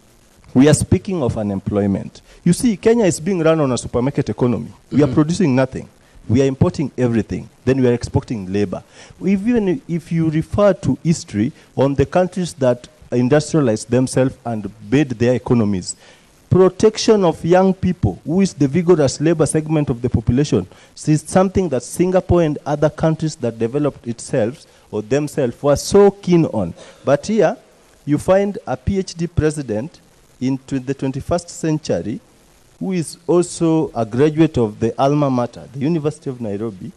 W: we are speaking of unemployment. You see, Kenya is being run on a supermarket economy. We are producing nothing. We are importing everything. Then we are exporting labor. Even if you refer to history on the countries that industrialized themselves and made their economies, protection of young people, who is the vigorous labor segment of the population, is something that Singapore and other countries that developed itself or themselves were so keen on. But here, you find a PhD president in the 21st century who is also a graduate of the alma mater, the University of Nairobi,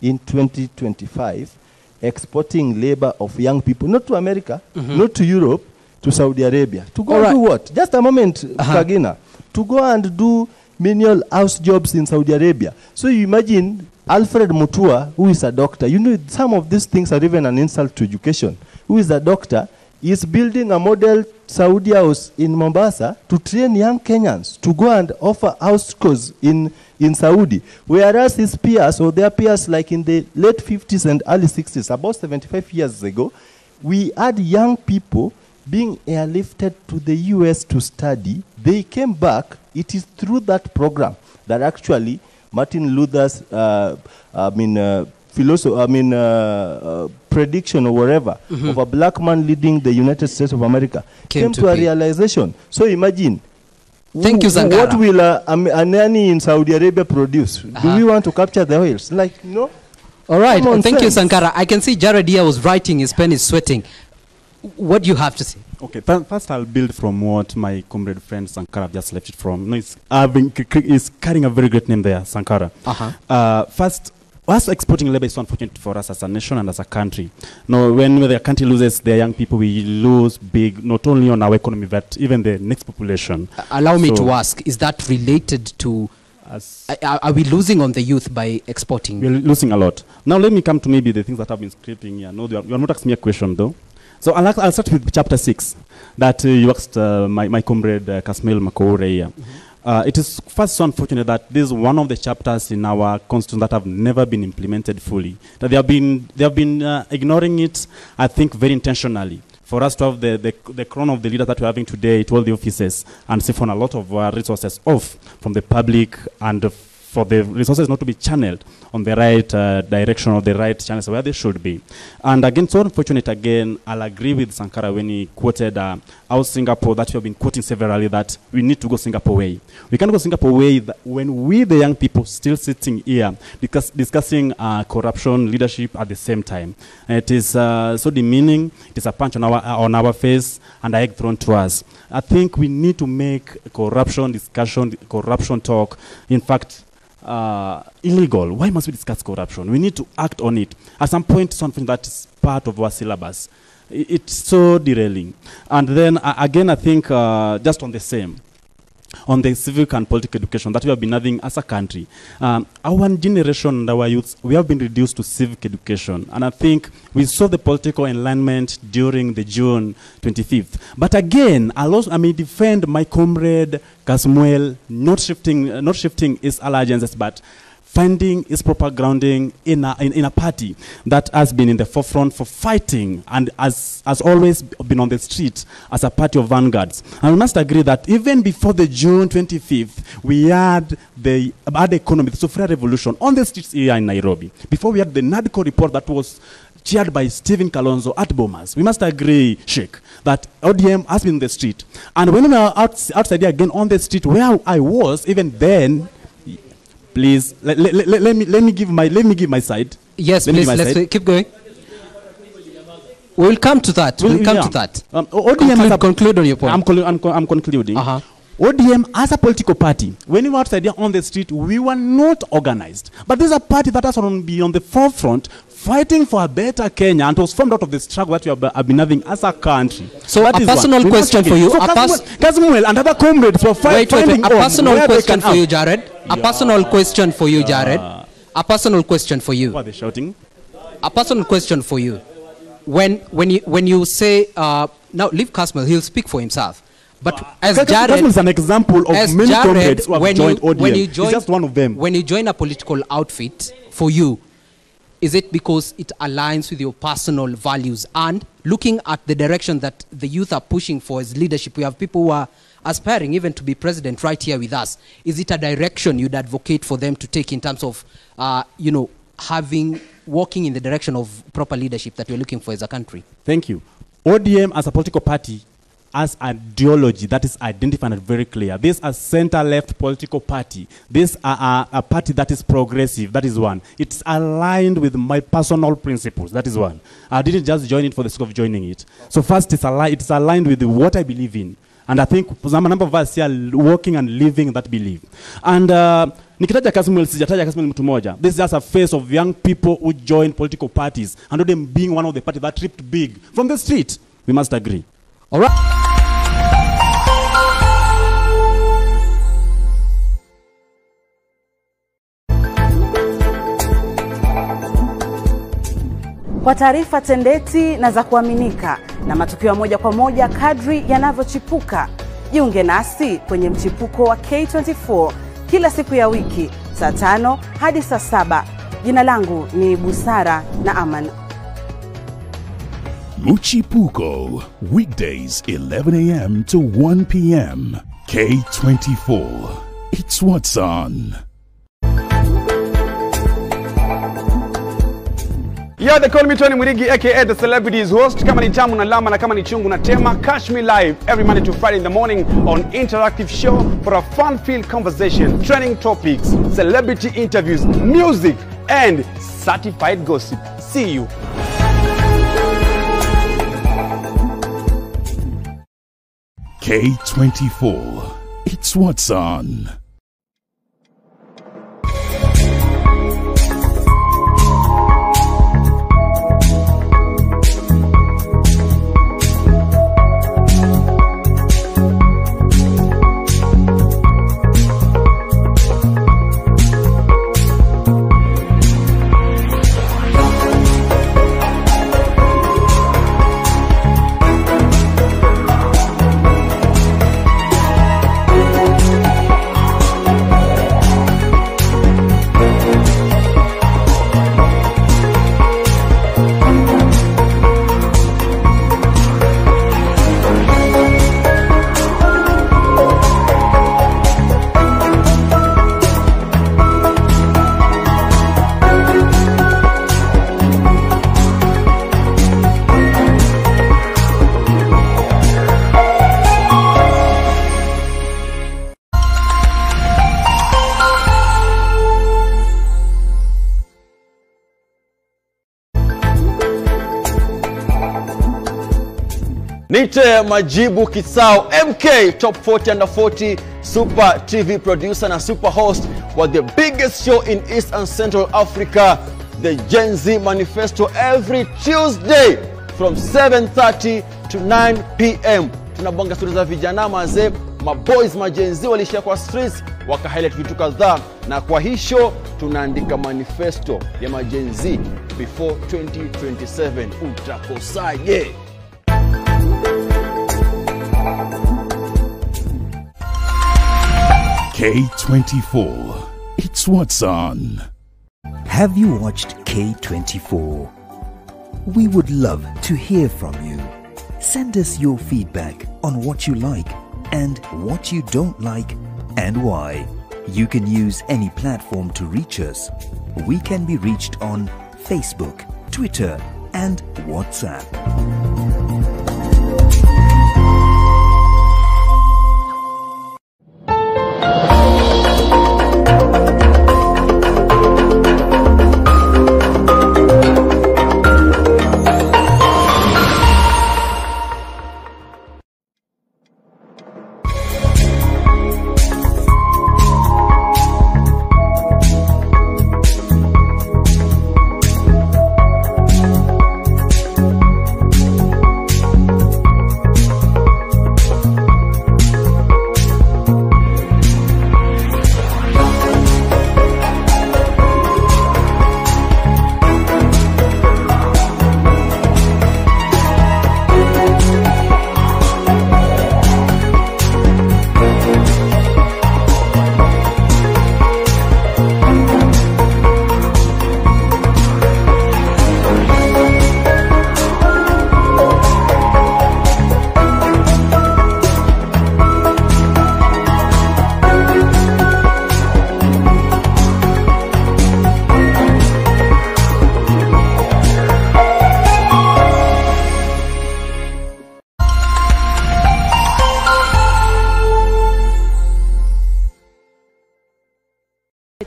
W: in 2025, exporting labor of young people, not to America, not to Europe, to Saudi Arabia. To go and do what? Just a moment, Kagina. To go and do menial house jobs in Saudi Arabia. So you imagine Alfred Mutua, who is a doctor. You know, some of these things are even an insult to education. Who is a doctor, is building a model Saudi house in Mombasa to train young Kenyans to go and offer house course in Saudi. Whereas his peers, or their peers, like in the late 50s and early 60s, about 75 years ago, we had young people being airlifted to the US to study. They came back. It is through that program that actually Martin Luther's prediction or whatever of a black man leading the United States of America came to a realization. So imagine,
C: thank you, Sankara.
W: What will a nanny in Saudi Arabia produce? Do we want to capture the oils? Like, no.
C: All right. Thank you, Sankara. I can see Jared here was writing. His pen is sweating. What do you have to say?
B: Okay, first I'll build from what my comrade friend Sankara just left it from. No, he's carrying a very great name there, Sankara. First, us exporting labor is so unfortunate for us as a nation and as a country. Now, when the country loses their young people, we lose big, not only on our economy, but even the next population.
C: Allow me to ask, is that related to, are we losing on the youth by exporting?
B: We're losing a lot. Now, let me come to maybe the things that have been scraping here. No, you're not asking me a question, though. So I'll start with chapter 6 that you asked my comrade Kasmail Makoure here. It is first so unfortunate that this is one of the chapters in our constitution that have never been implemented fully. That they have been ignoring it, I think, very intentionally. for us to have the crown of the leader that we're having today to all the offices and siphon a lot of resources off from the public and for the resources not to be channeled on the right direction or the right channels where they should be. And again, so unfortunate again, I'll agree with Sankara when he quoted our Singapore that we have been quoting severally, that we need to go Singapore way. We can't go Singapore way when we, the young people, still sitting here discussing corruption, leadership at the same time. And it is so demeaning. It is a punch on our face and a egg thrown to us. I think we need to make corruption discussion, corruption talk, in fact, illegal. Why must we discuss corruption? We need to act on it. At some point, something that is part of our syllabus. It's so derailing. And then, again, I think just on the same, on the civic and political education that we have been having as a country. Our generation and our youth, we have been reduced to civic education. And I think we saw the political enlightenment during the June 25th. But again, I may defend my comrade Kasmuel, not shifting his allegiances, but finding his proper grounding in a party that has been in the forefront for fighting and has always been on the street as a party of vanguards. And we must agree that even before the June 25th, we had the economy, the Sophia Revolution on the streets here in Nairobi. Before we had the NADCO report that was chaired by Stephen Kalonzo at Bomas. We must agree, Sheikh, that ODM has been in the street. And when we are outside here again on the street where I was, even then, please, let me give my side.
C: Yes, please, let's keep going. We'll come to that. We'll come to that.
B: ODM
C: conclude on your point.
B: I'm concluding. ODM as a political party, when we were outside here on the street, we were not organized. But there's a party that has to be on the forefront fighting for a better Kenya, and was formed out of the struggle that we have been having as a country.
C: So that a personal question for you.
B: So Kasmuel and other comrades were fighting.
C: A personal question for you, Jared. A personal question for you, Jared. A personal question for you.
B: What are they shouting?
C: A personal question for you. When you say now leave Kasmuel, he'll speak for himself. But as Jared
B: is an example of many comrades who have joined ODM. He's just one of them.
C: When you join a political outfit, for you, is it because it aligns with your personal values? And looking at the direction that the youth are pushing for as leadership, we have people who are aspiring even to be president right here with us. Is it a direction you'd advocate for them to take in terms of, walking in the direction of proper leadership that we're looking for as a country?
B: Thank you. ODM as a political party has ideology that is identified and very clear. This is a center-left political party. This is a party that is progressive. That is one. It's aligned with my personal principles. That is one. I didn't just join it for the sake of joining it. So first, it's aligned with what I believe in. And I think some number of us here are working and living that belief. And nikitaja Kasmuel, sijataja Kasmuel mtu moja. This is just a face of young people who join political parties and them being one of the parties that tripped big from the street. We must agree.
C: All right.
T: Kwa taarifa tendeti na za kuaminika na matukio moja kwa moja kadri yanavyochipuka, jiunge nasi kwenye mchipuko wa K24 kila siku ya wiki saa 5 hadi saa 7. Jina langu ni Busara na Aman.
U: Mchipuko, weekdays 11 a.m. to 1 p.m. K24. It's what's on.
V: Yeah, they call me Tony Murigi, aka the celebrities host. Kama ni tamu na lama na kama ni chungu na tema, catch me live every Monday to Friday in the morning on Interactive Show for a fun-filled conversation, trending topics, celebrity interviews, music, and certified gossip. See you.
U: K24. It's what's on.
G: Nite Majibu Kisao, MK, Top 40 Under 40, Super TV producer na super host wa the biggest show in East and Central Africa, the Gen Z Manifesto, every Tuesday from 7:30 to 9 p.m. Tunabonga stories za vijana mazee, maboys majenzi walishia kwa streets, waka-highlight vitu kadhaa, na kwa hii show tunaandika manifesto ya majenzi before 2027. Utakosaje?
U: K24. It's what's on.
D: Have you watched K24? We would love to hear from you. Send us your feedback on what you like and what you don't like and why. You can use any platform to reach us. We can be reached on Facebook, Twitter, and WhatsApp.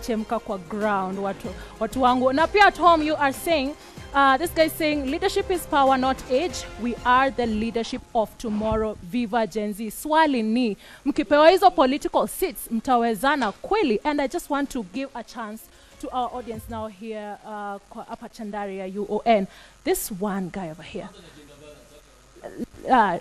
E: Chemka kwa ground watu wangu. Na pia at home you are saying this guy is saying leadership is power not age, we are the leadership of tomorrow, viva Gen Z. Swali ni mkipewa hizo political seats mtawezana kweli? And I just want to give a chance to our audience now here kwa hapa Chandaria UON. This one guy over here.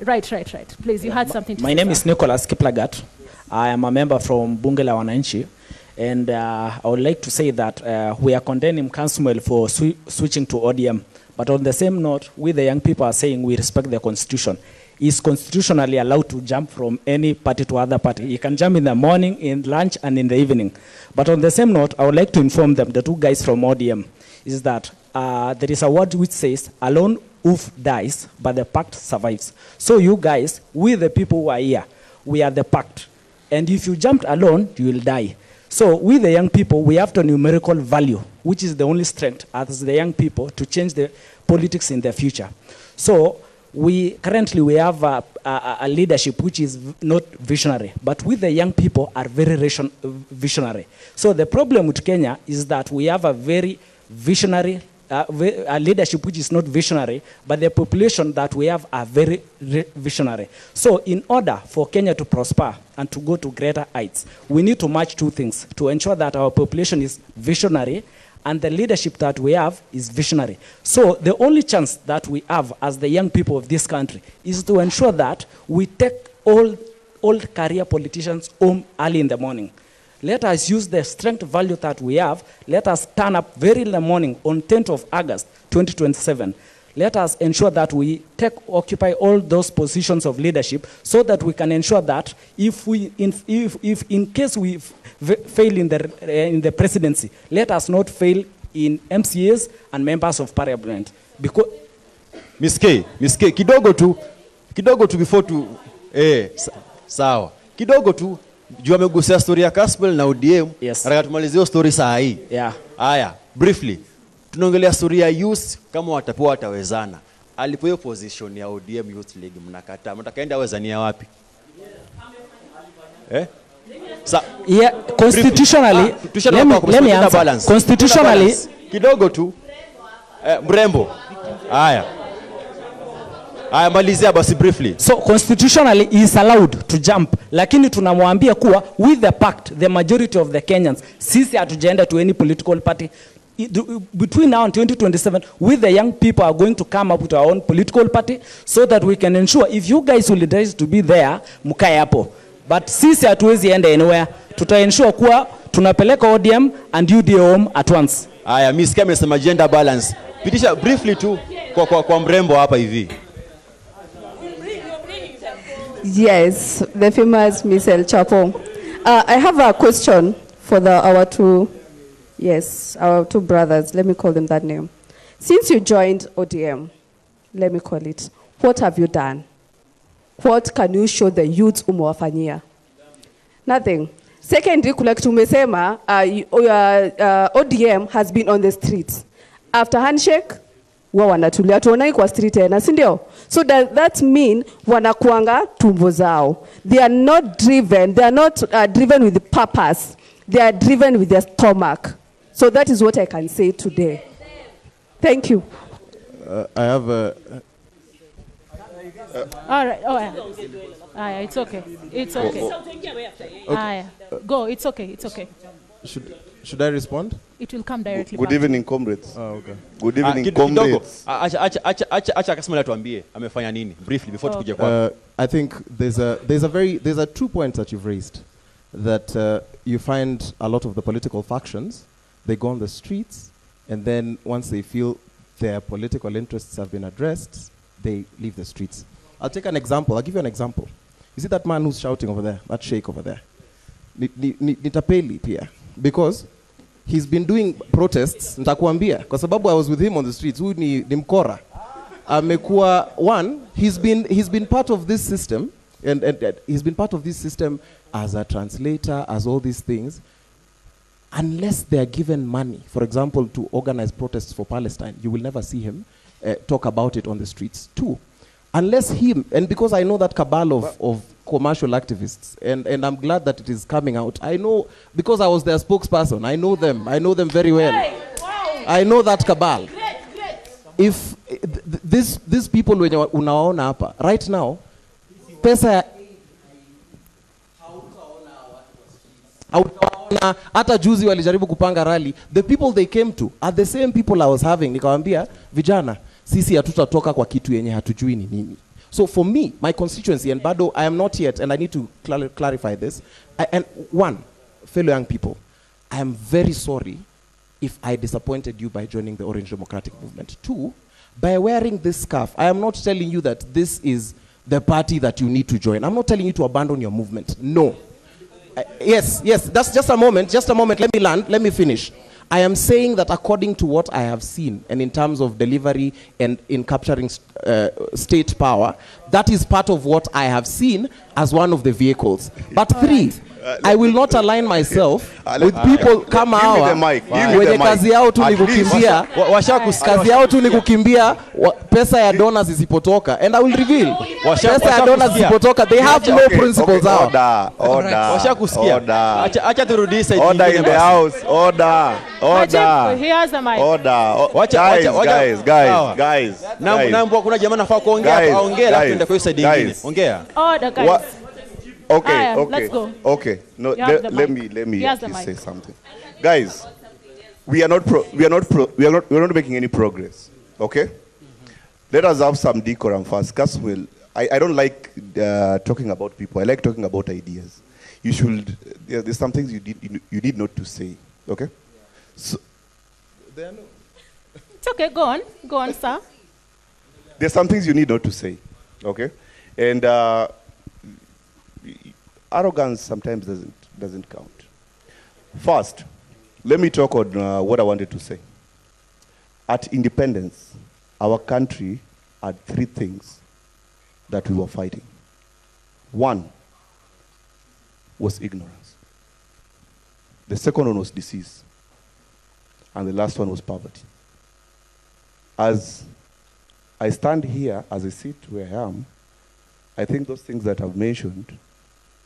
E: Right. Please, you had something to say.
I: My name is Nicholas Kiplagat. I am a member from Bunge la Wananchi. And I would like to say that we are condemning Council for switching to ODM. But on the same note, we the young people are saying we respect the constitution. He's constitutionally allowed to jump from any party to other party. He can jump in the morning, in lunch, and in the evening. But on the same note, I would like to inform them, the two guys from ODM, is that there is a word which says, alone wolf dies, but the pact survives. So you guys, we the people who are here, we are the pact. And if you jumped alone, you will die. So we the young people, we have the numerical value, which is the only strength as the young people to change the politics in the future. So currently we have a leadership which is not visionary, but we the young people are very visionary. So the problem with Kenya is that we have a very visionary a leadership which is not visionary, but the population that we have are very visionary. So in order for Kenya to prosper and to go to greater heights, we need to match two things to ensure that our population is visionary and the leadership that we have is visionary. So the only chance that we have as the young people of this country is to ensure that we take all career politicians home early in the morning. Let us use the strength value that we have. Let us turn up very in the morning on 10th of August, 2027. Let us ensure that we occupy all those positions of leadership so that we can ensure that if in case we fail in the presidency, let us not fail in MCAs and members of parliament. Because
G: Miss K, kidogo tu before to sawa. Kidogo tu juu amegusia story ya Caspel na ODM.
I: Yes.
G: Nataka tumalizie story saa hii.
I: Yeah.
G: Haya, briefly. Tunaongelea story ya youth kama watapewa watawezana. Alipo position ya ODM Youth League mnakataa. Mtakaenda wezania wapi?
I: Yeah, constitutionally, let me answer. Constitutionally,
G: kidogo tu mrembo. Haya. Malizia basi briefly.
I: So constitutionally he is allowed to jump, lakini tunamwambia kuwa with the pact the majority of the Kenyans, sisi hatujaenda to any political party. Between now and 2027, we the young people are going to come up with our own political party so that we can ensure if you guys will decide to be there, mkae hapo. But sisi hatuwezi enda anywhere. Tuta ensure kuwa tunapeleka ODM and UDA home at once.
G: Aya, Miss Kame sema gender balance. Pitisha briefly tu kwa mrembo hapa hivi.
J: Yes, the famous Miss El Chapo. I have a question for our two brothers. Let me call them that name. Since you joined ODM, let me call it, what have you done? What can you show the youth umewafanyia? Nothing. Secondly, tumesema ODM has been on the streets. After handshake, wanatulia tuonai kwa street tena, si ndio? So that mean wanakuanga tumbo zao. They are not driven with purpose. They are driven with their stomach. So that is what I can say today. Thank you.
A: I have a...
E: all right. Oh, yeah. It's okay. It's okay.
A: Okay.
E: Go. It's okay. It's okay.
A: Should I respond?
E: It will come directly.
K: Good evening, comrades.
A: Oh, okay.
K: Good evening, comrades.
G: Acha akasema tuambie amefanya nini briefly before tukuje kwa.
A: I think there's a 2 points that you've raised, that you find a lot of the political factions, they go on the streets, and then once they feel their political interests have been addressed, they leave the streets. I'll take an example. I'll give you an example. You see that man who's shouting over there, that sheikh over there? Nitapeli pia. Because he's been doing protests, nitakuambia, kwa sababu I was with him on the streets, huyu ni mkora. Amekuwa one, he's been part of this system, and he's been part of this system as a translator, as all these things. Unless they are given money, for example, to organize protests for Palestine, you will never see him talk about it on the streets. Two, unless him, and because I know that cabal of commercial activists, and I'm glad that it is coming out. I know, because I was their spokesperson, I know them very well. I know that cabal. If these people when unaona hapa, right now, pesa hata juzi walijaribu kupanga rally. The people they came to are the same people I was having. Nikawambia, vijana, sisi hatutatoka kwa kitu yenye hatujui ni nini. So for me, my constituency, and Bado, I am not yet, and I need to clarify this. And one, fellow young people, I am very sorry if I disappointed you by joining the Orange Democratic Movement. Two, by wearing this scarf, I am not telling you that this is the party that you need to join. I'm not telling you to abandon your movement. No. Yes, that's just a moment, let me land, let me finish. I am saying that according to what I have seen, and in terms of delivery and in capturing state power, that is part of what I have seen as one of the vehicles. But three, I will not align myself with people kama hawa wenye kazi yao tu ni kukimbia, kazi yao tu ni kukimbia pesa ya donors isipotoka, and I will reveal pesa ya donors isipotoka, they have no principles hawa.
G: Washakusikia. Acha turudishe
K: order in the house. Order.
E: Here's the mic.
K: Guys.
G: Na kuna jamaa nafaa kuongea hapa, ongea alafu tuende kwa side nyingine. Ongea.
E: Order, guys.
K: Okay.
E: Let's go.
K: Okay. No, let me say something. Guys, we are not making any progress. Okay? Let us have some decorum first. I don't like talking about people. I like talking about ideas. There's some things you need not to say. Okay? So,
E: it's okay, go on, sir.
K: There's some things you need not to say. Okay? And arrogance sometimes doesn't count. First, let me talk on what I wanted to say. At independence, our country had three things that we were fighting. One was ignorance. The second one was disease. And the last one was poverty. As I stand here, as I sit where I am, I think those things that I've mentioned,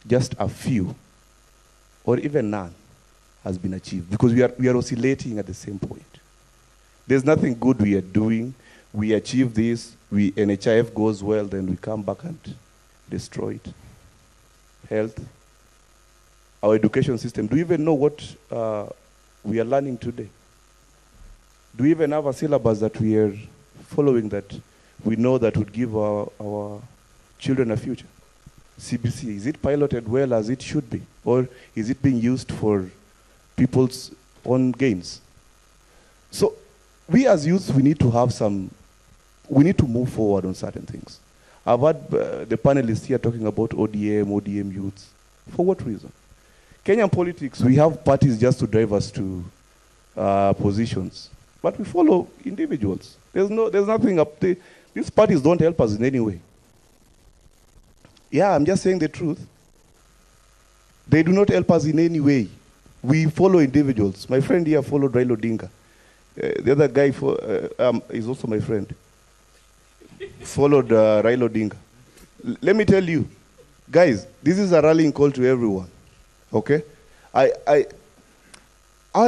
K: just a few, or even none, has been achieved. Because we are oscillating at the same point. There's nothing good we are doing. We achieve this, NHIF goes well, then we come back and destroy it. Health, our education system. Do you even know what we are learning today? Do we even have a syllabus that we are following that we know that would give our children a future? CBC, is it piloted well as it should be? Or is it being used for people's own gains? So we as youth, we need to have we need to move forward on certain things. I've had the panelists here talking about ODM youths. For what reason? Kenyan politics, we have parties just to drive us to positions. But we follow individuals. There's nothing up there. These parties don't help us in any way. Yeah, I'm just saying the truth. They do not help us in any way. We follow individuals. My friend here followed Raila Odinga. The other guy is also my friend. Followed Raila Odinga. Let me tell you, guys, this is a rallying call to everyone. Okay? I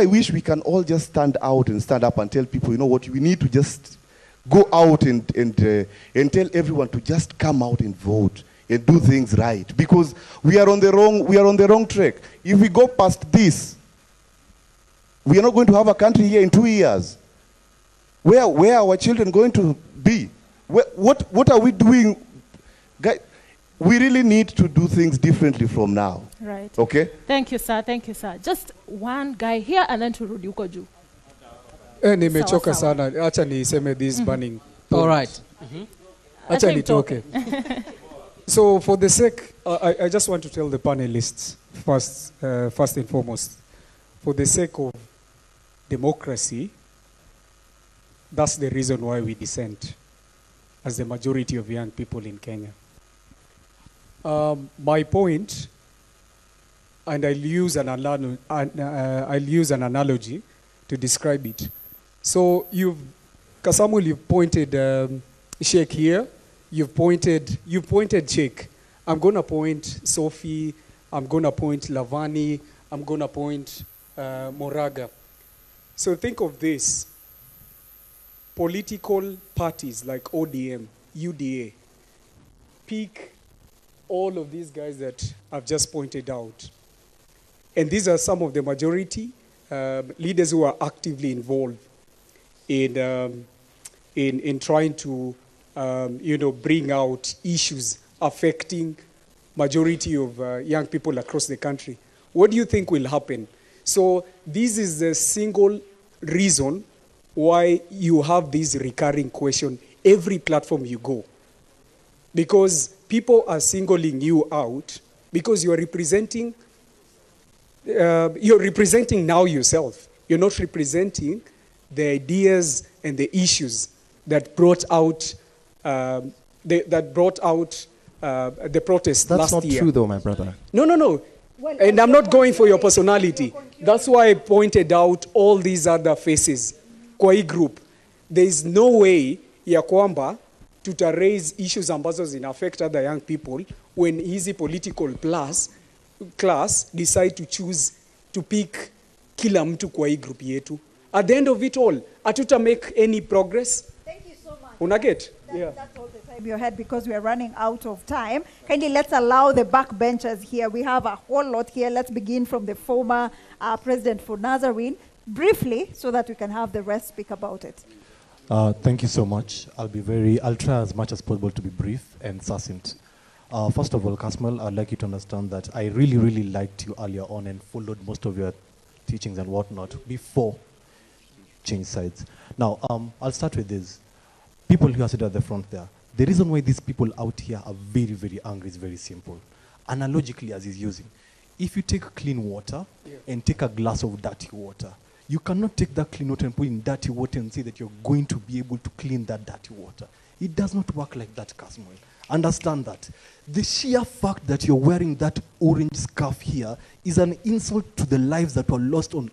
K: wish we can all just stand out and stand up and tell people, you know what, we need to just go out and tell everyone to just come out and vote and do things right, because we are on the wrong track. If we go past this, we are not going to have a country here in 2 years. Where are our children going to be? What are we doing? Guys, we really need to do things differently from now.
E: Right.
K: Okay?
E: Thank you, sir. Thank you, sir. Just one guy here and then turudi huko juu.
L: Nimechoka sana. Acha niseme this burning.
C: All right.
L: Acha nitoke. So for the sake, I just want to tell the panelists first and foremost, for the sake of democracy, that's the reason why we dissent as the majority of young people in Kenya. My point, and I'll use an analogy to describe it. So Kasamuel, you've pointed Sheikh here. You've pointed Sheikh. I'm gonna point Sophie. I'm gonna point Lavani. I'm gonna point Moraga. So think of this. Political parties like ODM, UDA, pick all of these guys that I've just pointed out. And these are some of the majority leaders who are actively involved in trying to bring out issues affecting majority of young people across the country. What do you think will happen? So this is the single reason why you have this recurring question every platform you go. Because people are singling you out because you're representing now yourself. You're not representing the ideas and the issues that brought out the protest last year.
A: That's not true though, my brother.
L: No. And I'm not going for your personality. That's why I pointed out all these other faces. Kwa hii group, there is no way ya kwamba tuta raise issues ambazo zina affect other young people when hizi political class decide to choose to pick kila mtu kwa hii group yetu. At the end of it all, atuta make any progress.
F: Thank you so much.
L: Unaget?
F: Yeah. That's all the time you had because we are running out of time. Kindly let's allow the backbenchers here. We have a whole lot here. Let's begin from the former president for Nazarene. Briefly, so that we can have the rest speak about it.
N: Thank you so much. I'll try as much as possible to be brief and succinct. First of all, Kasmal, I'd like you to understand that I really, really liked you earlier on and followed most of your teachings and whatnot before change sides. Now, I'll start with this. People who are sitting at the front there, the reason why these people out here are very, very angry is very simple. Analogically, as he's using, if you take clean water and take a glass of dirty water, you cannot take that clean water and put in dirty water and say that you're going to be able to clean that dirty water. It does not work like that, Kasmuel. Understand that. The sheer fact that you're wearing that orange scarf here is an insult to the lives that were lost on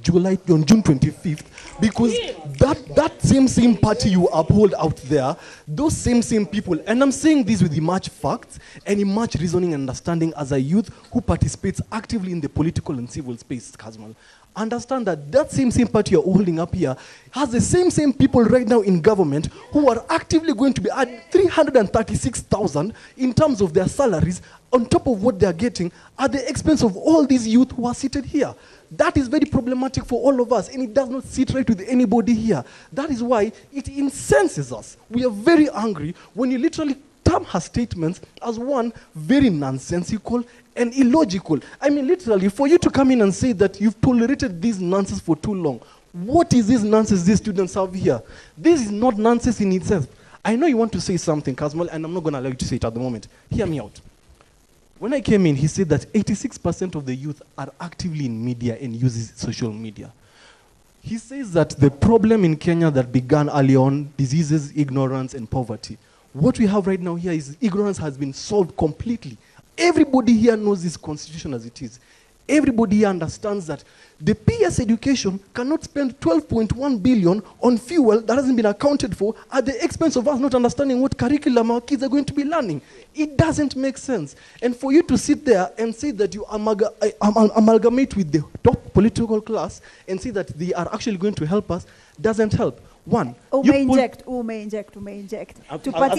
N: June 25th, because that same party you uphold out there, those same people, and I'm saying this with much facts and much reasoning and understanding as a youth who participates actively in the political and civil space, Kasmal. understand that that same party you're holding up here has the same people right now in government who are actively going to be at 336,000 in terms of their salaries on top of what they're getting at the expense of all these youth who are seated here. That is very problematic for all of us, and it does not sit right with anybody here. That is why it incenses us. We are very angry when you literally term her statements as one, very nonsensical and illogical. I mean, literally, for you to come in and say that you've tolerated this nonsense for too long, what is this nonsense these students have here? This is not nonsense in itself. I know you want to say something, Kazmal, and I'm not going to allow you to say it at the moment. Hear me out. When I came in, he said that 86% of the youth are actively in media and uses social media. He says that the problem in Kenya that began early on, diseases, ignorance, and poverty. What we have right now here is ignorance has been solved completely. Everybody here knows this constitution as it is. Everybody here understands that the PS education cannot spend 12.1 billion on fuel that hasn't been accounted for at the expense of us not understanding what curriculum our kids are going to be learning. It doesn't make sense. And for you to sit there and say that you amalgamate with the top political class and say that they are actually going to help us doesn't help. One,
F: inject. Tupatie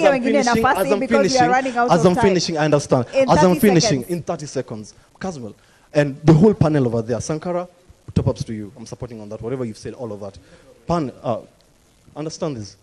F: wengine nafasi because we are running out of time.
N: As I'm finishing, I understand. As I'm finishing, in 30 seconds, Kazmal, and the whole panel over there, Sankara, top-ups to you. I'm supporting on that, whatever you've said, all of that. Understand this.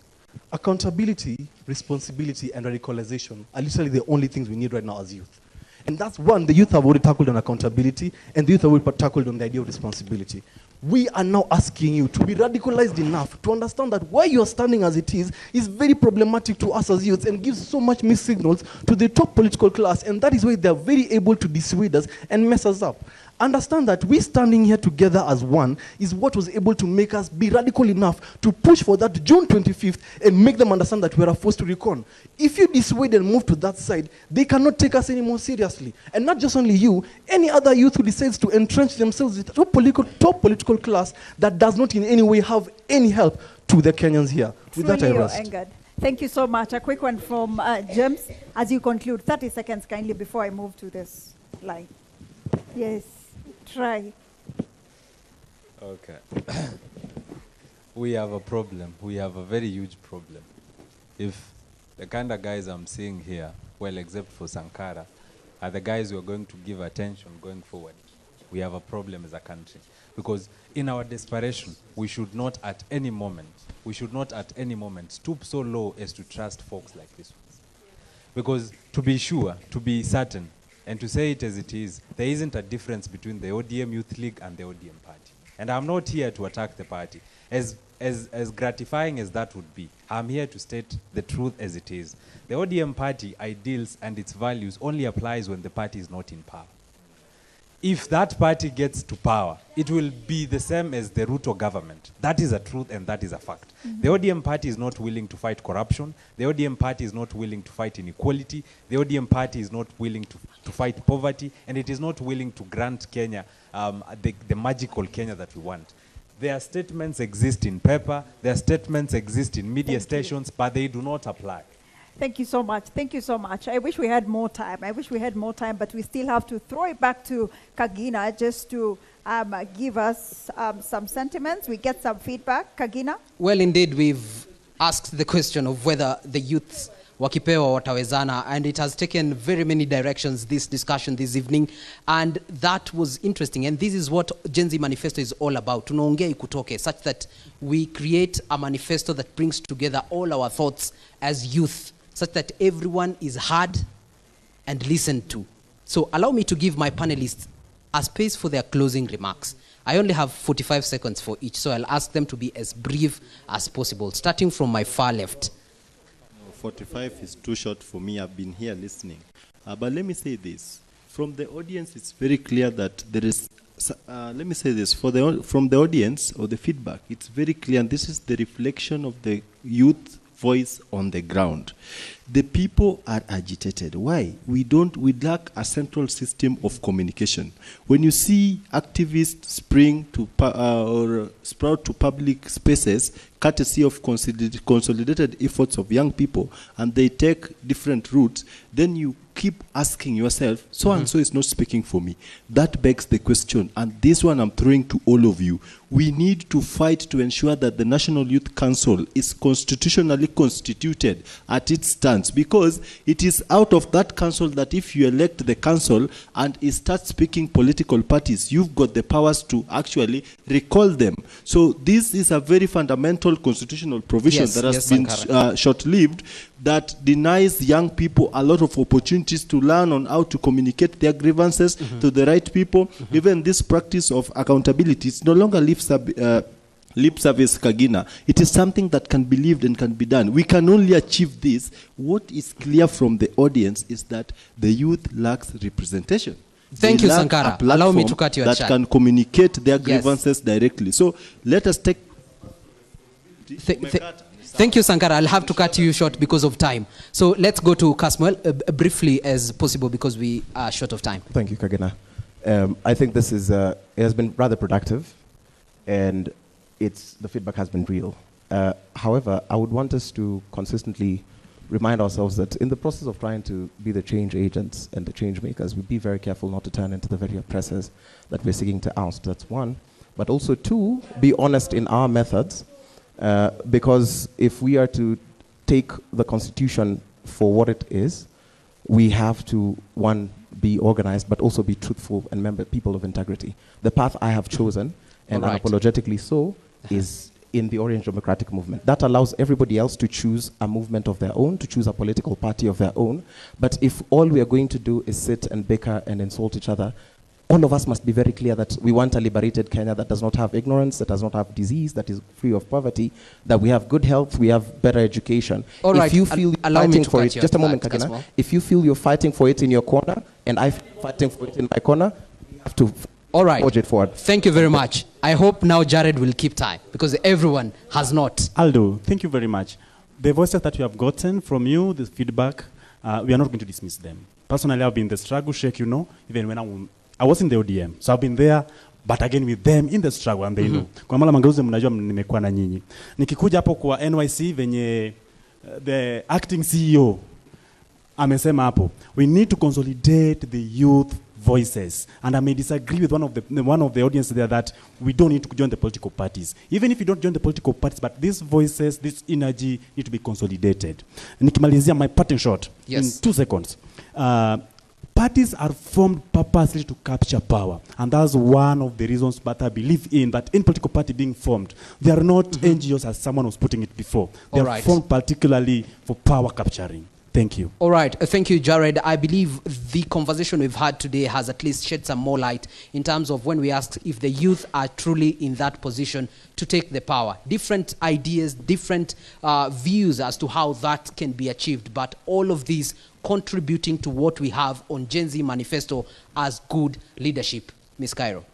N: Accountability, responsibility, and radicalization are literally the only things we need right now as youth. And that's one, the youth have already tackled on accountability, and the youth have already tackled on the idea of responsibility. We are now asking you to be radicalized enough to understand that why you are standing as it is very problematic to us as youths and gives so much mixed signals to the top political class, and that is why they are very able to dissuade us and mess us up. Understand that we standing here together as one is what was able to make us be radical enough to push for that June 25th and make them understand that we are forced to recon. If you dissuade and move to that side, they cannot take us any more seriously. And not just only you, any other youth who decides to entrench themselves with top political class that does not in any way have any help to the Kenyans here. With that, I rest.
F: Thank you so much. A quick one from James as you conclude. 30 seconds kindly before I move to this line. Yes. Try.
M: Okay. We have a problem. We have a very huge problem. If the kind of guys I'm seeing here, well, except for Sankara, are the guys who are going to give attention going forward, we have a problem as a country. Because in our desperation, we should not at any moment stoop so low as to trust folks like this ones. Because to be sure, to be certain, and to say it as it is, there isn't a difference between the ODM Youth League and the ODM party. And I'm not here to attack the party. As gratifying as that would be, I'm here to state the truth as it is. The ODM party ideals and its values only applies when the party is not in power. If that party gets to power, it will be the same as the Ruto government. That is a truth and that is a fact. The ODM party is not willing to fight corruption. The ODM party is not willing to fight inequality. The ODM party is not willing to fight poverty. And it is not willing to grant Kenya the magical Kenya that we want. Their statements exist in paper. Their statements exist in media stations, but they do not apply.
F: Thank you so much. Thank you so much. I wish we had more time. But we still have to throw it back to Kagina just to give us some sentiments. We get some feedback. Kagina?
C: Well, indeed, we've asked the question of whether the youths Mkipewa or mtawezana, and it has taken very many directions, this discussion this evening, and that was interesting. And this is what Gen Z Manifesto is all about. Tunaongea ikutoke, such that we create a manifesto that brings together all our thoughts as youth, such that everyone is heard and listened to. So allow me to give my panelists a space for their closing remarks. I only have 45 seconds for each, so I'll ask them to be as brief as possible, starting from my far left.
W: 45 is too short for me. I've been here listening. But let me say this. From the audience, it's very clear that there is, let me say this, from the audience or the feedback, it's very clear, and this is the reflection of the youth voice on the ground. The people are agitated. Why? We lack a central system of communication. When you see activists sprout to public spaces, courtesy of consolidated efforts of young people, and they take different routes, then you
O: keep asking yourself, so and so is not speaking for me. That begs the question, and this one I'm throwing to all of you. We need to fight to ensure that the National Youth Council is constitutionally constituted at its stance, because it is out of that council that if you elect the council and it starts speaking political parties, you've got the powers to actually recall them. So this is a very fundamental constitutional provision that has been short-lived, that denies young people a lot of opportunities to learn on how to communicate their grievances to the right people. Even this practice of accountability, it's no longer lip service Kagina. It is something that can be lived and can be done. We can only achieve this. What is clear from the audience is that the youth lacks representation.
C: Thank you, Sankara. Allow me to cut you a
O: that can communicate their grievances directly. So let us take...
C: Thank you, Sankara. I'll have to cut you short because of time. So let's go to Kasmuel briefly as possible because we are short of time.
A: Thank you, Kagina. I think this is, it has been rather productive, and the feedback has been real. However, I would want us to consistently remind ourselves that in the process of trying to be the change agents and the change makers, we be very careful not to turn into the very oppressors that we're seeking to oust. That's one. But also two, be honest in our methods. Because if we are to take the Constitution for what it is, we have to, one, be organized, but also be truthful and people of integrity. The path I have chosen, and unapologetically so, is in the Orange Democratic Movement. That allows everybody else to choose a movement of their own, to choose a political party of their own. But if all we are going to do is sit and bicker and insult each other, all of us must be very clear that we want a liberated Kenya that does not have ignorance, that does not have disease, that is free of poverty, that we have good health, we have better education.
C: All right,
A: if you feel fighting for it, just a moment, Kagina. If you feel you're fighting for it in your corner, and I'm fighting for it in my corner, we have to forge it forward.
C: Thank you very much. I hope now Jared will keep time, because everyone has not.
B: Aldo, thank you very much. The voices that we have gotten from you, the feedback, we are not going to dismiss them. Personally, I've been in the struggle, Sheikh, you know, even when I was in the ODM, so I've been there, but again with them in the struggle, and they know. Kwa mala mangeuze mnajua nimekuwa na nyinyi. Nikikuja hapo kwa NYC venye the acting CEO amesema hapo, we need to consolidate the youth voices, and I may disagree with one of the audience there that we don't need to join the political parties. Even if you don't join the political parties, but these voices, this energy need to be consolidated. Nikimalizia my parting shot in 2 seconds. Parties are formed purposely to capture power. And that's one of the reasons that I believe in, that in political party being formed, they are not NGOs as someone was putting it before. They are formed particularly for power capturing. Thank you.
C: All right. Thank you, Jared. I believe the conversation we've had today has at least shed some more light in terms of when we asked if the youth are truly in that position to take the power. Different ideas, different views as to how that can be achieved, but all of these contributing to what we have on Gen Z Manifesto as good leadership. Ms. Cairo.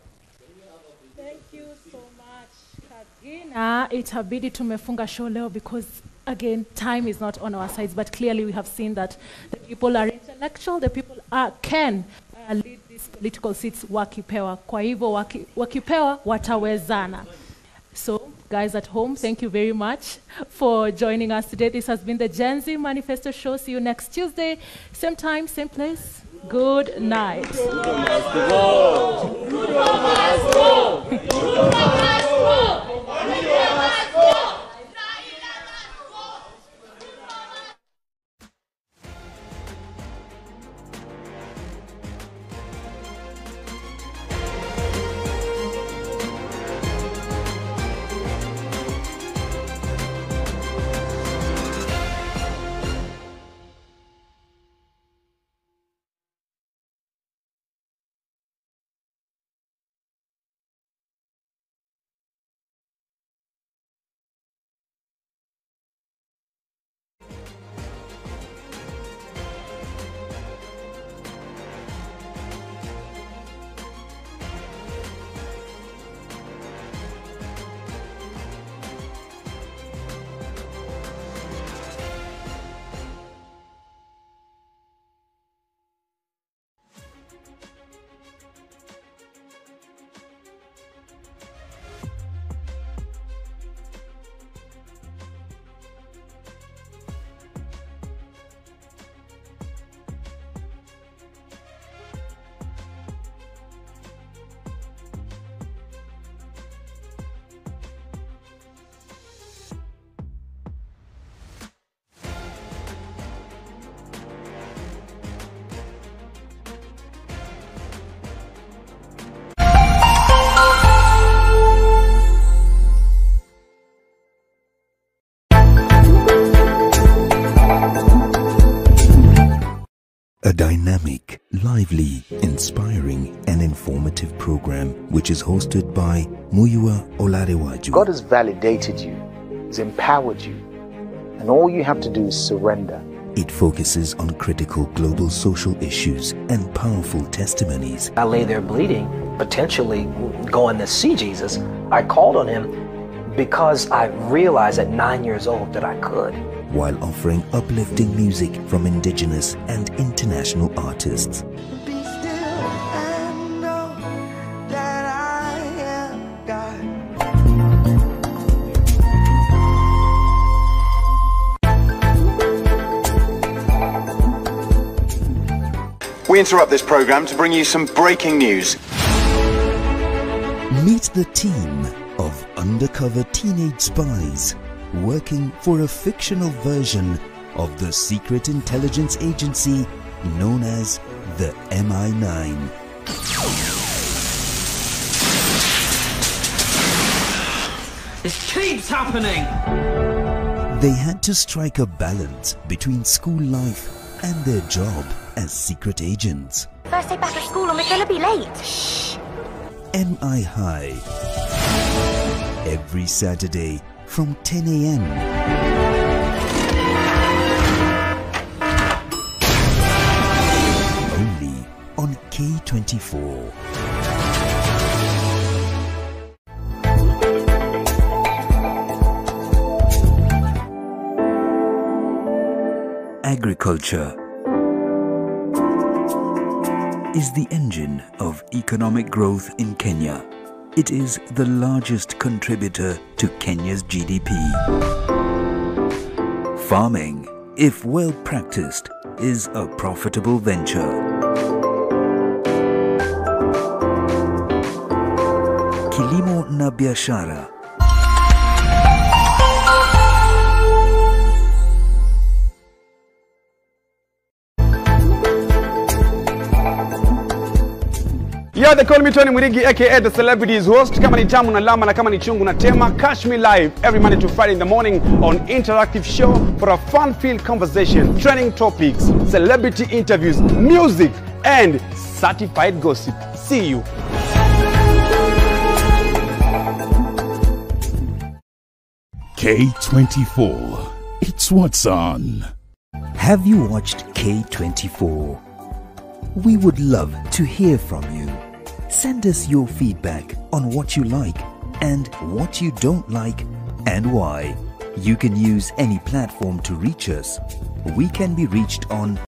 E: Thank you so much, Kagina. Itabidi tumefunga show leo because again, time is not on our sides, but clearly we have seen that the people are intellectual, the people can lead these political seats wakipewa. Kwa hivyo wakipewa watawezana. So, guys at home, thank you very much for joining us today. This has been the Gen Z Manifesto Show. See you next Tuesday, same time, same place. Good night.
D: A dynamic, lively, inspiring, and informative program which is hosted by Muyiwa Olarewaju.
P: God has validated you, has empowered you, and all you have to do is surrender.
D: It focuses on critical global social issues and powerful testimonies.
Q: I lay there bleeding, potentially going to see Jesus. I called on him because I realized at 9 years old that I could.
D: While offering uplifting music from indigenous and international artists.
R: We interrupt this program to bring you some breaking news.
D: Meet the team of undercover teenage spies working for a fictional version of the secret intelligence agency known as the MI9.
X: This keeps happening!
D: They had to strike a balance between school life and their job as secret agents.
Y: First day back at school and we're gonna be late. Shh.
D: MI High. Every Saturday from 10 a.m. Only on K24. Agriculture is the engine of economic growth in Kenya. It is the largest contributor to Kenya's GDP. Farming, if well practiced, is a profitable venture. Kilimo na biashara.
V: Yeah, they call me Tony Mwirigi, aka the Celebrities Host. Kama ni tamu na lama na kama ni chungu na tema, catch me live every Monday to Friday in the morning on Interactive Show for a fun-filled conversation, trending topics, celebrity interviews, music, and certified gossip. See you.
U: K24. It's what's on.
D: Have you watched K24? We would love to hear from you. Send us your feedback on what you like and what you don't like and why. You can use any platform to reach us. We can be reached on